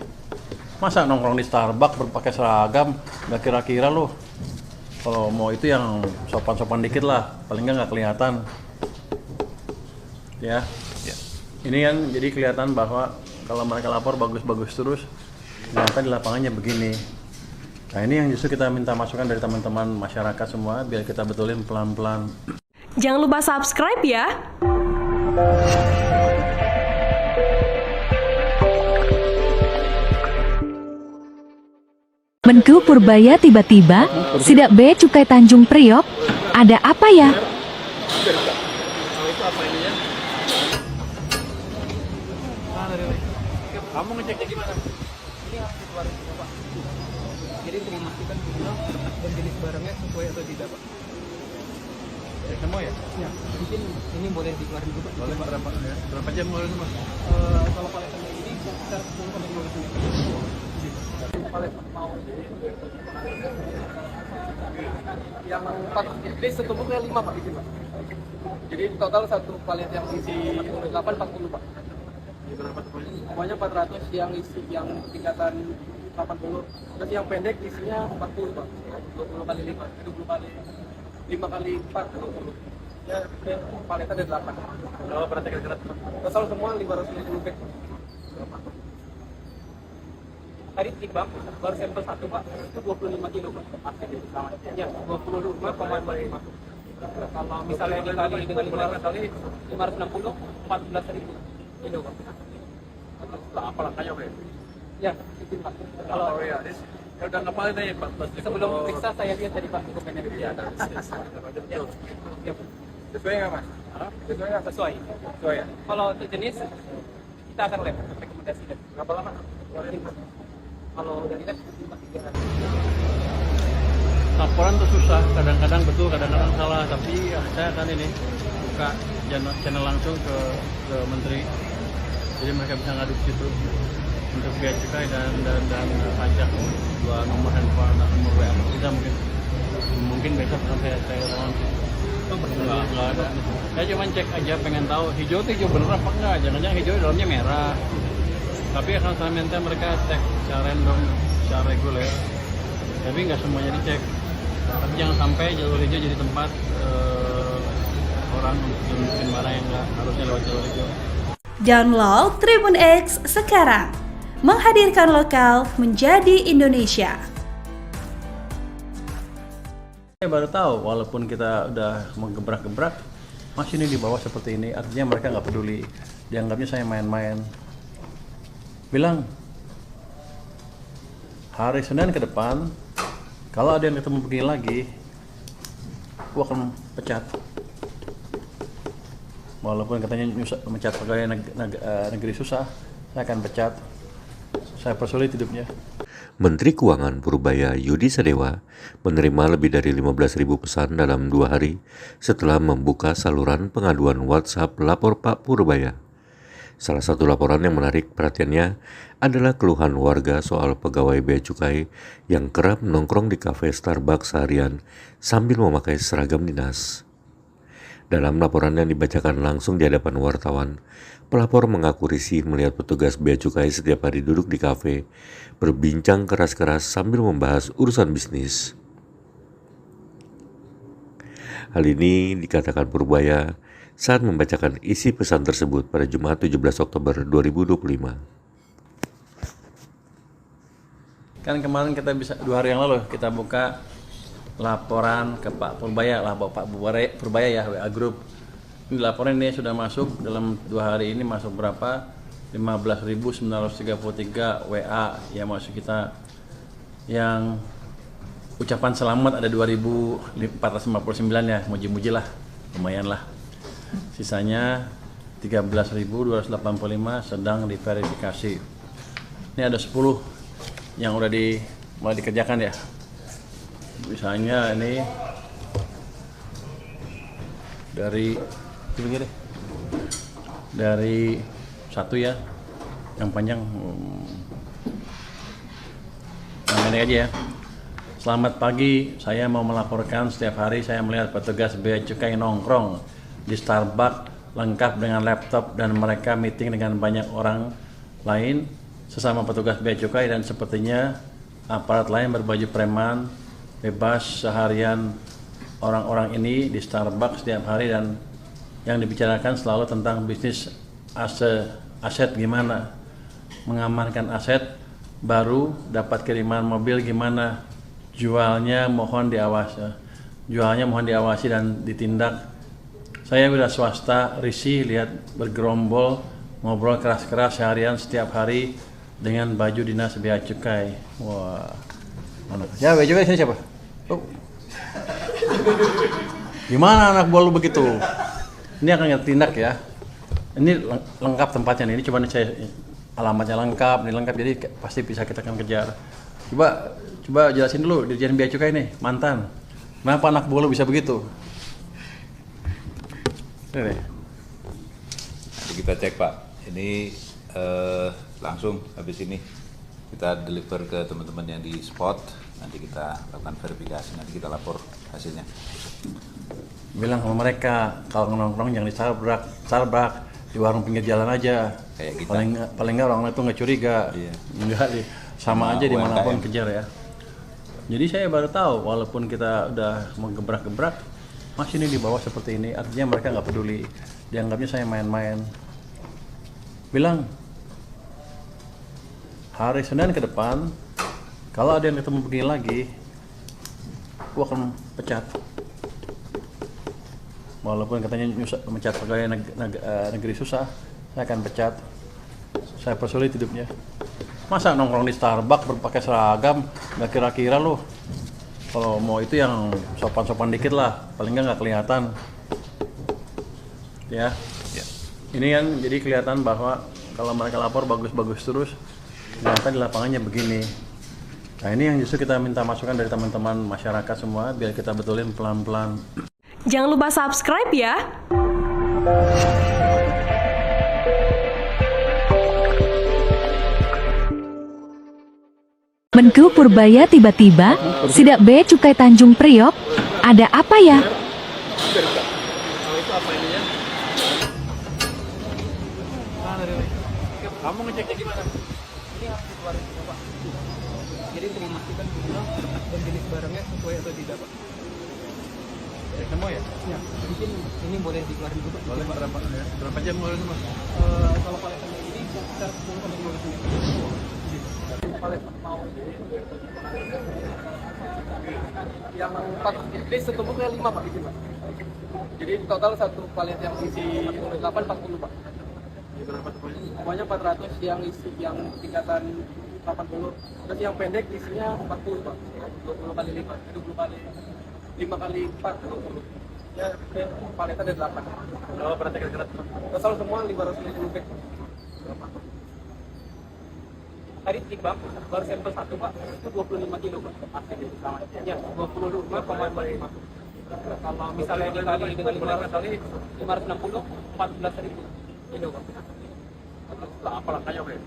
Masa nongkrong di Starbucks berpakai seragam, nggak kira-kira loh. Kalau mau itu yang sopan-sopan dikit lah, paling nggak kelihatan. Ya. Ini kan jadi kelihatan bahwa kalau mereka lapor bagus-bagus terus, ternyata di lapangannya begini. Nah ini yang justru kita minta masukan dari teman-teman masyarakat semua, biar kita betulin pelan-pelan. Jangan lupa subscribe ya. Menku Purbaya tiba-tiba, sidak bea cukai Tanjung Priok, ada apa ya? Kamu ngeceknya gimana? Ini harus dikeluarin semua Pak. Jadi untuk memastikan jumlah dan jenis barangnya sesuai atau tidak Pak. Semua ya? Ya, mungkin ini boleh dikeluarin dulu Pak. Boleh berapa jam boleh semua? Kalau paletnya ini sekitar 10 sampai 15 menit. Palet mau yang 4, jadi setumpuknya 5 Pak ini Pak. Jadi total satu palet yang isi 8 40 Pak. Semuanya 400 yang isi yang tingkatan 80. Terus yang pendek isinya 40 Pak. 20 kali 5, 20 kali 5 kali 4 20. Ya, paletnya ada 8. Berapa berarti kira-kira? Total semua 550 bag. Tadi timbang baru sampel 1 Pak, itu 25 kilo Pak. Ya, 25,5. Kalau misalnya dikali dengan 500 kali 560, 14.000 kilo Pak. Apa langkahnya Pak? Ya, itu Pak. Kalau ya udah ngapalin aja Pak. sebelum periksa saya lihat tadi Pak dokumennya. Iya, Ya, sesuai nggak Mas? Sesuai nggak? sesuai. Sesuai ya? Kalau untuk jenis kita akan lab rekomendasi dan Berapa lama? kalau dari lab 3 hari. Laporan tuh susah, kadang-kadang betul, kadang-kadang salah. Tapi ya, saya akan ini buka channel langsung ke Menteri, jadi mereka bisa ngadu ke situ untuk bea cukai dan pajak. 2 nomor handphone dan nomor WA kita mungkin besok akan saya launching. Nggak ada. Saya cuma cek aja, pengen tahu hijau itu hijau bener apa enggak. Jangan-jangan hijau di dalamnya merah. Tapi akan saya minta mereka cek secara random, secara reguler. Tapi nggak semuanya dicek. Tapi jangan sampai jalur hijau jadi tempat orang untuk bikin barang yang nggak harusnya lewat jalur hijau. Download Tribun X sekarang. Menghadirkan lokal menjadi Indonesia. Saya baru tahu walaupun kita udah menggebrak-gebrak masih ini di bawah seperti ini. Artinya mereka nggak peduli. Dianggapnya saya main-main. Bilang hari Senin ke depan kalau ada yang ketemu begini lagi, gua akan pecat. Walaupun katanya mecat pegawai negeri susah, saya akan pecat. Saya persulit hidupnya. Menteri Keuangan Purbaya Yudi Sadewa menerima lebih dari 15.000 pesan dalam 2 hari setelah membuka saluran pengaduan WhatsApp Lapor Pak Purbaya. Salah satu laporan yang menarik perhatiannya adalah keluhan warga soal pegawai bea cukai yang kerap nongkrong di kafe Starbucks seharian sambil memakai seragam dinas. Dalam laporan yang dibacakan langsung di hadapan wartawan, pelapor mengaku risih melihat petugas bea cukai setiap hari duduk di kafe, berbincang keras-keras sambil membahas urusan bisnis. Hal ini dikatakan Purbaya saat membacakan isi pesan tersebut pada Jumat 17 Oktober 2025. Kan kemarin kita bisa 2 hari yang lalu kita buka laporan ke Pak Purbaya lah, Pak Purbaya ya, WA Group. Ini laporan ini sudah masuk dalam 2 hari ini, masuk berapa? 15.933 WA yang masuk kita. Yang ucapan selamat ada 2.459 ya, muji-muji lah, lumayan lah. Sisanya 13.285 sedang diverifikasi. Ini ada 10 yang udah mulai dikerjakan ya. Misalnya ini dari satu ya, yang panjang ini aja ya. Selamat pagi, saya mau melaporkan setiap hari saya melihat petugas bea cukai nongkrong di Starbucks lengkap dengan laptop dan mereka meeting dengan banyak orang lain sesama petugas bea cukai, dan sepertinya aparat lain berbaju preman bebas seharian orang-orang ini di Starbucks setiap hari, dan yang dibicarakan selalu tentang bisnis aset gimana mengamankan aset baru, dapat kiriman mobil gimana, jualnya mohon diawasi dan ditindak. Saya wira swasta risih lihat bergerombol ngobrol keras-keras seharian setiap hari dengan baju dinas bea cukai. Wah, mana? Ya bea cukai sini siapa? Oh. Gimana anak buah lu begitu? Ini akan tindak ya. Ini lengkap tempatnya nih. Ini coba nih saya alamatnya lengkap, ini lengkap, jadi pasti bisa kita akan kejar. Coba jelasin dulu Dirjen Bea Cukai nih, mantan. Kenapa anak buah lu bisa begitu? Ini. Nanti kita cek Pak. Ini langsung habis ini kita deliver ke teman-teman yang di spot, nanti kita lakukan verifikasi, nanti kita lapor hasilnya. Bilang sama mereka kalau nongkrong jangan di Starbucks, di warung pinggir jalan aja. Kayak kita. Paling nggak orang itu nggak curiga. Iya. Enggak sama aja dimanapun kejar ya. Jadi saya baru tahu walaupun kita udah mau gebrak-gebrak masih ini di bawah seperti ini, artinya mereka nggak peduli, dianggapnya saya main-main. Bilang hari Senin ke depan kalau ada yang ketemu begini lagi, gua akan pecat. Walaupun katanya mecat pegawai negeri susah, saya akan pecat. Saya persulit hidupnya. Masa nongkrong di Starbucks berpakai seragam, nggak kira-kira loh. Kalau mau itu yang sopan-sopan dikit lah, paling nggak kelihatan. Ya. Ini kan jadi kelihatan bahwa kalau mereka lapor bagus-bagus terus, ternyata di lapangannya begini. Nah ini yang justru kita minta masukan dari teman-teman masyarakat semua, biar kita betulin pelan-pelan. Jangan lupa subscribe ya. Menku Purbaya tiba-tiba, sidak bea cukai Tanjung Priok, ada apa ya? Kamu ngeceknya gimana? Ini harus dikeluarin Pak. Jadi untuk memastikan guna dan jenis barangnya sesuai atau tidak Pak. Semua ya? Ya, mungkin ini boleh dikeluarin dulu. Boleh berapa jam boleh semua? Kalau paletannya ini sekitar 10 sampai 15 menit. Palet mau yang 4, ini setumpuknya 5 Pak, izin Pak. Jadi total satu palet yang isi 8 40 Pak. Semuanya 400, yang isi yang tingkatan 80. Terus yang pendek isinya 40 Pak. 20 kali lipat, 20 kali 5 kali 4, 20. Ya, paletnya ada 8. Oh, berarti kira-kira total semua 550 bag. Tadi timbang baru sampel 1 Pak, itu 25 kilo Pak. Ya, 25,5. Kalau misalnya dikali dengan 500 kali 560, 14.000 kilo Pak. Apa langkahnya Pak?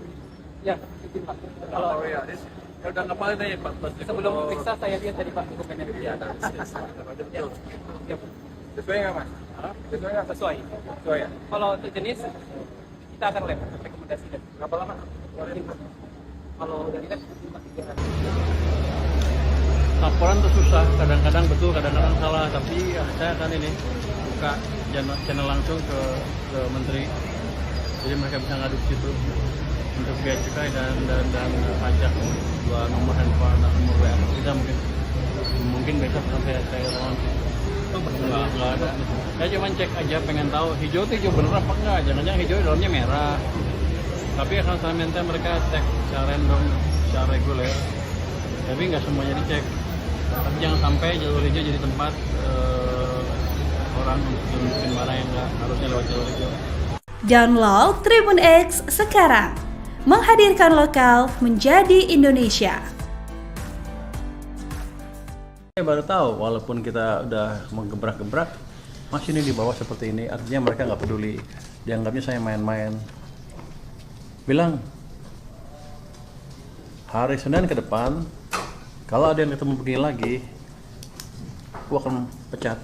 Ya, izin Pak. Kalau ya udah ngapalin aja Pak. sebelum periksa saya lihat tadi Pak dokumennya. Iya, Ya. sesuai nggak Mas? Sesuai nggak? Sesuai. Sesuai ya? Kalau untuk jenis kita akan lab rekomendasi dan Berapa lama? kalau dari lab 3 hari. laporan tuh susah, kadang-kadang betul, kadang-kadang salah, tapi ya, saya akan ini buka channel langsung ke menteri, jadi mereka bisa ngadu situ. untuk bea cukai dan pajak, 2 nomor handphone dan nomor WA kita mungkin besok sampai saya lawan. Nggak ada. Saya cuma cek aja, pengen tahu hijau itu hijau bener apa enggak. Jangan-jangan hijau dalamnya merah. Tapi akan saya minta mereka cek secara random, secara reguler. Tapi nggak semuanya dicek. Tapi jangan sampai jalur hijau jadi tempat orang untuk bikin barang yang nggak harusnya lewat jalur hijau. Download Tribun X sekarang, menghadirkan lokal menjadi Indonesia. Saya baru tahu, walaupun kita udah menggebrak-gebrak, masih ini di bawah seperti ini. Artinya mereka nggak peduli, dianggapnya saya main-main. Bilang, hari Senin ke depan, kalau ada yang ketemu begini lagi, gua akan pecat.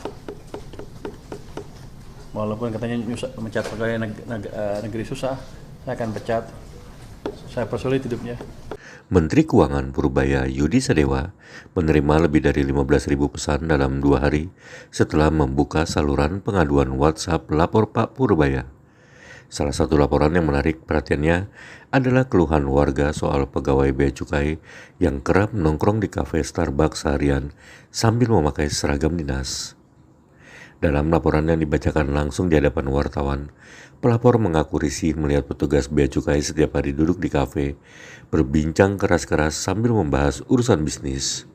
Walaupun katanya mecat pegawai negeri susah, saya akan pecat. Saya persulit hidupnya. Menteri Keuangan Purbaya Yudi Sadewa menerima lebih dari 15.000 pesan dalam 2 hari setelah membuka saluran pengaduan WhatsApp Lapor Pak Purbaya. Salah satu laporan yang menarik perhatiannya adalah keluhan warga soal pegawai bea cukai yang kerap nongkrong di kafe Starbucks seharian sambil memakai seragam dinas. Dalam laporan yang dibacakan langsung di hadapan wartawan, pelapor mengaku risih melihat petugas bea cukai setiap hari duduk di kafe, berbincang keras-keras sambil membahas urusan bisnis.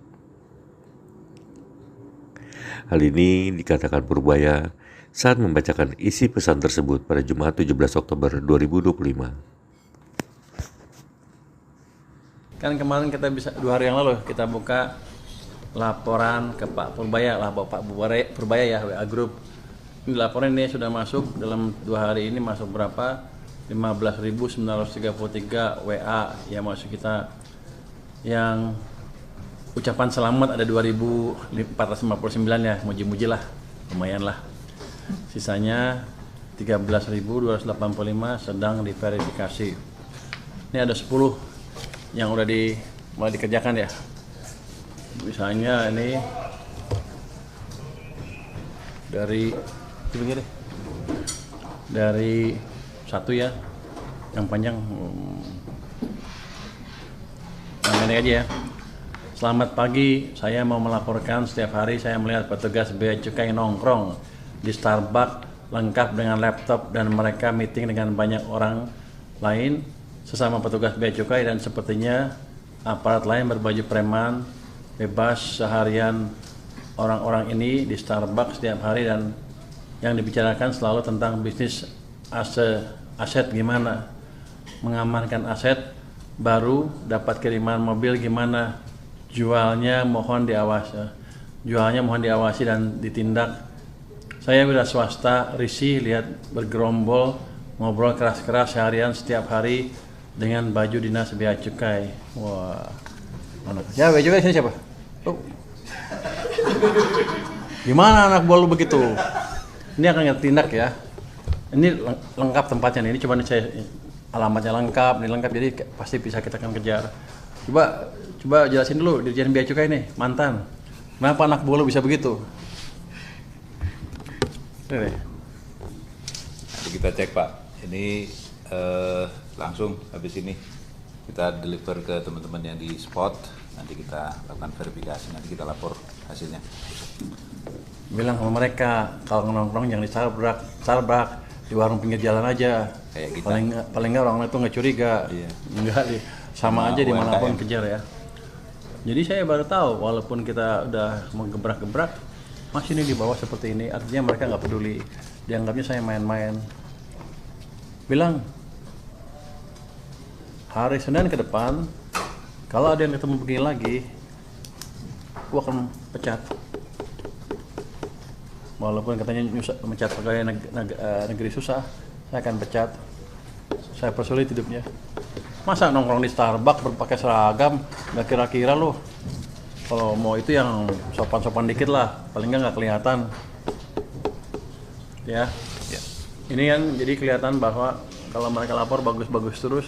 Hal ini dikatakan Purbaya saat membacakan isi pesan tersebut pada Jumat 17 Oktober 2025. Kan kemarin kita bisa 2 hari yang lalu kita buka laporan ke Pak Purbaya lah, Pak Purbaya ya, WA Group. Ini laporan ini sudah masuk dalam 2 hari ini, masuk berapa? 15.933 WA yang masuk kita. Yang ucapan selamat ada 2.459 ya, muji-muji lah, lumayan lah. Sisanya 13.285 sedang diverifikasi. Ini ada 10 yang udah mulai dikerjakan ya. Misalnya ini dari satu ya, yang panjang ini aja ya. Selamat pagi, saya mau melaporkan setiap hari saya melihat petugas bea cukai nongkrong di Starbucks lengkap dengan laptop dan mereka meeting dengan banyak orang lain sesama petugas bea cukai, dan sepertinya aparat lain berbaju preman bebas seharian. Orang-orang ini di Starbucks setiap hari dan yang dibicarakan selalu tentang bisnis aset, gimana mengamankan aset baru, dapat kiriman mobil gimana, jualnya mohon diawasi dan ditindak. Saya wira swasta risih lihat bergerombol ngobrol keras-keras seharian setiap hari dengan baju dinas bea cukai. Wah, mana ya bea cukai sini siapa? Oh. Gimana anak buah lu begitu? Ini akan tindak ya. Ini lengkap tempatnya nih. Ini cuma saya alamatnya lengkap, ini lengkap, jadi pasti bisa kita akan kejar. Coba jelasin dulu Dirjen Bea Cukai nih, mantan. Kenapa anak buah lu bisa begitu? Nanti kita cek Pak. Ini langsung habis ini kita deliver ke teman-teman yang di spot. Nanti kita lakukan verifikasi, nanti kita lapor hasilnya. Bilang sama mereka kalau nongkrong jangan di Starbucks, di warung pinggir jalan aja. Kayak kita. Paling nggak orang itu nggak curiga. Iya. Enggak sama aja dimanapun kejar ya. Jadi saya baru tahu, walaupun kita udah menggebrak-gebrak, masih ini di bawah seperti ini. Artinya mereka nggak peduli, dianggapnya saya main-main. Bilang, hari Senin ke depan, kalau ada yang ketemu begini lagi, gua akan pecat. Walaupun katanya mecat pegawai negeri susah, saya akan pecat. Saya persulit hidupnya. Masa nongkrong di Starbucks berpakai seragam, nggak kira-kira loh. Kalau mau itu yang sopan-sopan dikit lah, paling nggak kelihatan. Ya. Ini kan jadi kelihatan bahwa kalau mereka lapor bagus-bagus terus,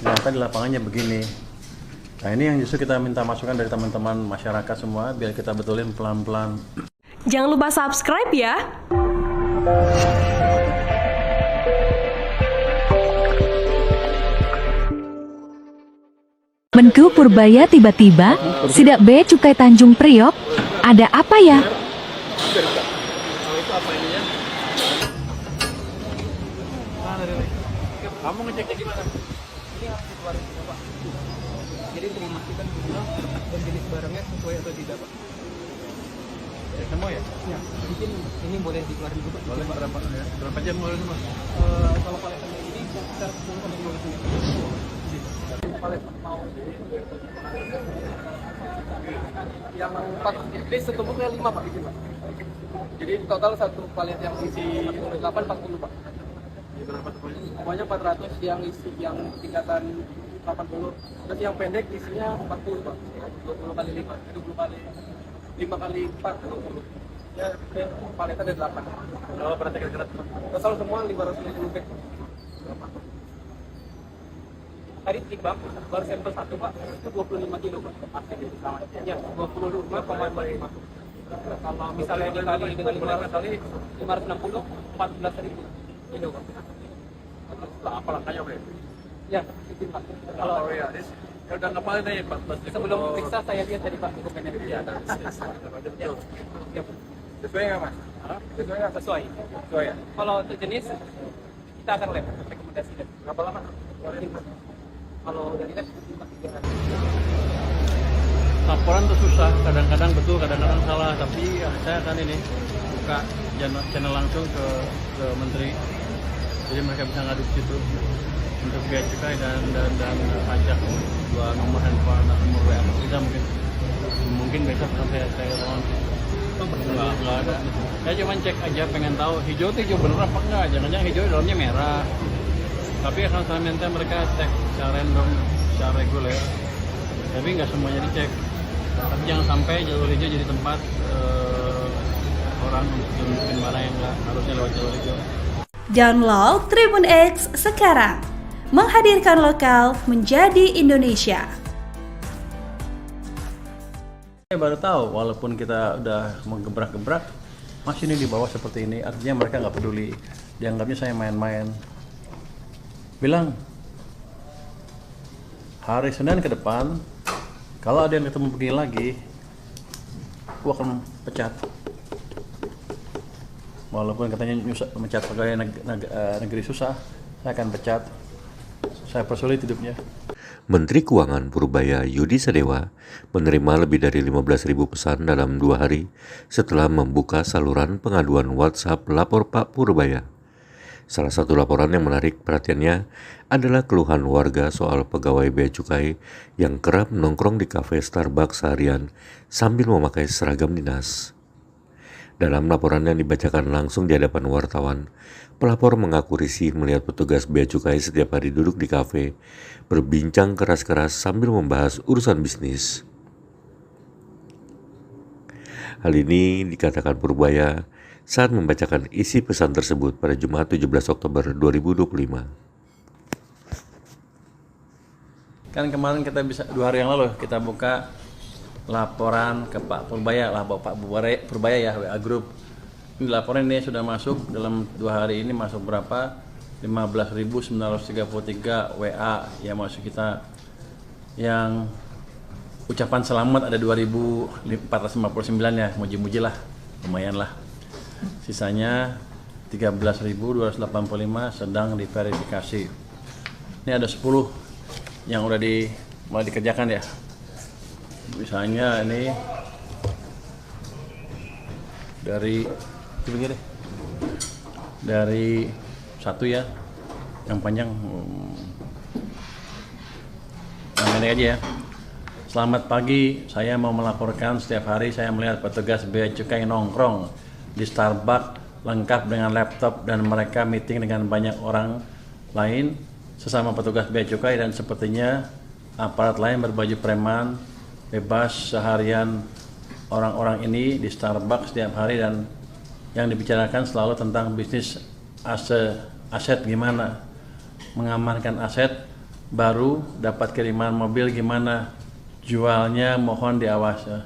ternyata di lapangannya begini. Nah ini yang justru kita minta masukan dari teman-teman masyarakat semua, biar kita betulin pelan-pelan. Jangan lupa subscribe ya. Menku Purbaya tiba-tiba, sidak bea cukai Tanjung Priok, ada apa ya? Kamu ngeceknya gimana? Ini harus dikeluarin semua, Pak. Jadi untuk memastikan jumlah dan jenis barangnya sesuai atau tidak, Pak. Semua ya? Ya, mungkin ini boleh dikeluarin dulu, Pak. Boleh berapa jam boleh semua? Kalau paletnya ini sekitar 10-15 menit. Palet mau yang 4, ini setumpuknya 5, Pak. Jadi total satu palet yang isi 840, Pak. Semuanya 400 yang isi yang tingkatan 80. Terus yang pendek isinya 40, Pak. 20 kali 5, 20 kali 5 kali 4, 20. Ya, paletnya ada 8. Oh, berarti kira-kira Total semua 550 bag. Tadi timbang baru sampel 1, Pak, itu 25 kilo, Pak. Ya, 25,5. Kalau misalnya dikali dengan 500 kali 560, 14.000 kilo, Pak. Apa langkahnya, Pak? Ya, itu, Pak. Kalau ya udah ngapalin aja 14.000. sebelum periksa saya lihat tadi, Pak, dokumennya. Iya, Ya, sesuai nggak, Mas? Sesuai nggak? sesuai. Sesuai ya? Kalau untuk jenis kita akan lab rekomendasi lab. Berapa lama? Kalau dari lab kita 3 hari. laporan tuh susah, kadang-kadang betul, kadang-kadang salah, tapi ya, saya akan ini buka channel langsung ke menteri, jadi mereka bisa ngadu di situ untuk bea cukai dan pajak, 2 nomor handphone atau nomor WA kita mungkin besok akan saya lawan. Nggak ada. Saya cuma cek aja, pengen tahu hijau itu hijau bener apa enggak, jangan-jangan hijau di dalamnya merah. Tapi akan saya minta mereka cek secara random, secara reguler, tapi nggak semuanya dicek. Tapi jangan sampai jalur hijau jadi tempat orang untuk masukin barang yang nggak harusnya lewat jalur hijau. Download Tribun X sekarang, menghadirkan lokal menjadi Indonesia. Saya baru tahu, walaupun kita udah menggebrak-gebrak, masih ini di bawah seperti ini, artinya mereka nggak peduli, dianggapnya saya main-main. Bilang, hari Senin ke depan, kalau ada yang ketemu begini lagi, aku akan pecat. Walaupun katanya mecat pegawai negeri susah, saya akan pecat. Saya persulit hidupnya. Menteri Keuangan Purbaya Yudi Sadewa menerima lebih dari 15.000 pesan dalam 2 hari setelah membuka saluran pengaduan WhatsApp Lapor Pak Purbaya. Salah satu laporan yang menarik perhatiannya adalah keluhan warga soal pegawai bea cukai yang kerap nongkrong di kafe Starbucks seharian sambil memakai seragam dinas. Dalam laporan yang dibacakan langsung di hadapan wartawan, pelapor mengaku risih melihat petugas bea cukai setiap hari duduk di kafe, berbincang keras-keras sambil membahas urusan bisnis. Hal ini dikatakan Purbaya saat membacakan isi pesan tersebut pada Jumat 17 Oktober 2025. Kan kemarin kita bisa 2 hari yang lalu kita buka laporan ke Pak Purbaya lah, Pak Purbaya ya, WA Group. Ini laporan ini sudah masuk dalam 2 hari ini, masuk berapa? 15.933 WA yang masuk kita. Yang ucapan selamat ada 2.459 ya, muji-muji lah, lumayan lah. Sisanya 13.285 sedang diverifikasi. Ini ada 10 yang udah mulai dikerjakan ya. Misalnya ini dari satu ya, yang panjang ini aja ya. Selamat pagi, saya mau melaporkan setiap hari saya melihat petugas bea cukai nongkrong di Starbucks lengkap dengan laptop dan mereka meeting dengan banyak orang lain sesama petugas bea cukai, dan sepertinya aparat lain berbaju preman bebas seharian orang-orang ini di Starbucks setiap hari, dan yang dibicarakan selalu tentang bisnis aset gimana, mengamankan aset baru, dapat kiriman mobil gimana, jualnya mohon diawasi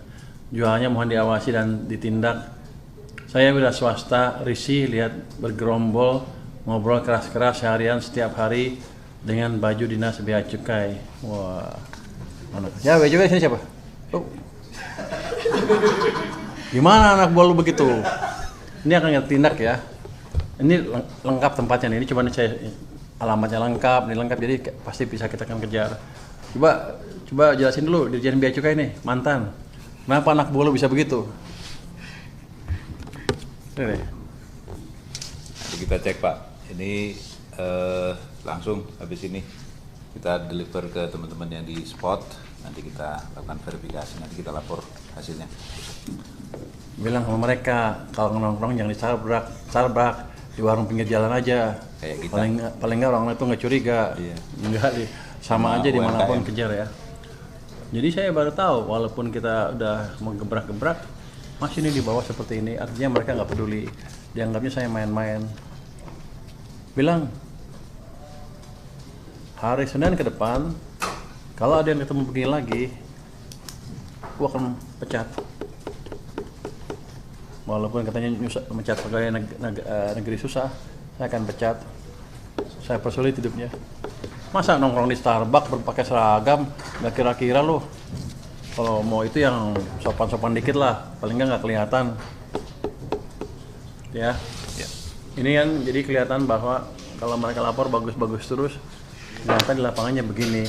dan ditindak. Saya wira swasta risih lihat bergerombol ngobrol keras-keras seharian setiap hari dengan baju dinas bea cukai. Wah, Mana? Ya, bea cukai sini siapa? Oh. Gimana anak buah lu begitu? Ini akan tindak ya. Ini lengkap tempatnya nih. Ini cuma saya alamatnya lengkap, ini lengkap, jadi pasti bisa kita akan kejar. Coba jelasin dulu Dirjen Bea Cukai nih, mantan. Kenapa anak buah lu bisa begitu? Ini. Nanti kita cek Pak. Ini langsung habis ini kita deliver ke teman-teman yang di spot. Nanti kita lakukan verifikasi, nanti kita lapor hasilnya. Bilang sama mereka kalau nongkrong jangan di Starbucks, di warung pinggir jalan aja. Kayak kita. Paling nggak orang itu nggak curiga. Iya. Enggak sama aja UMKM. dimanapun kejar ya. Jadi saya baru tahu walaupun kita udah menggebrak-gebrak masih ini di bawah seperti ini, artinya mereka nggak peduli, dianggapnya saya main-main. Bilang hari Senin ke depan kalau ada yang ketemu begini lagi, gua akan pecat. Walaupun katanya mecat pegawai negeri susah, saya akan pecat. Saya persulit hidupnya. Masa nongkrong di Starbucks berpakai seragam, nggak kira-kira loh. Kalau mau itu yang sopan-sopan dikit lah, paling nggak kelihatan. Ya. Ini kan jadi kelihatan bahwa kalau mereka lapor bagus-bagus terus, ternyata di lapangannya begini.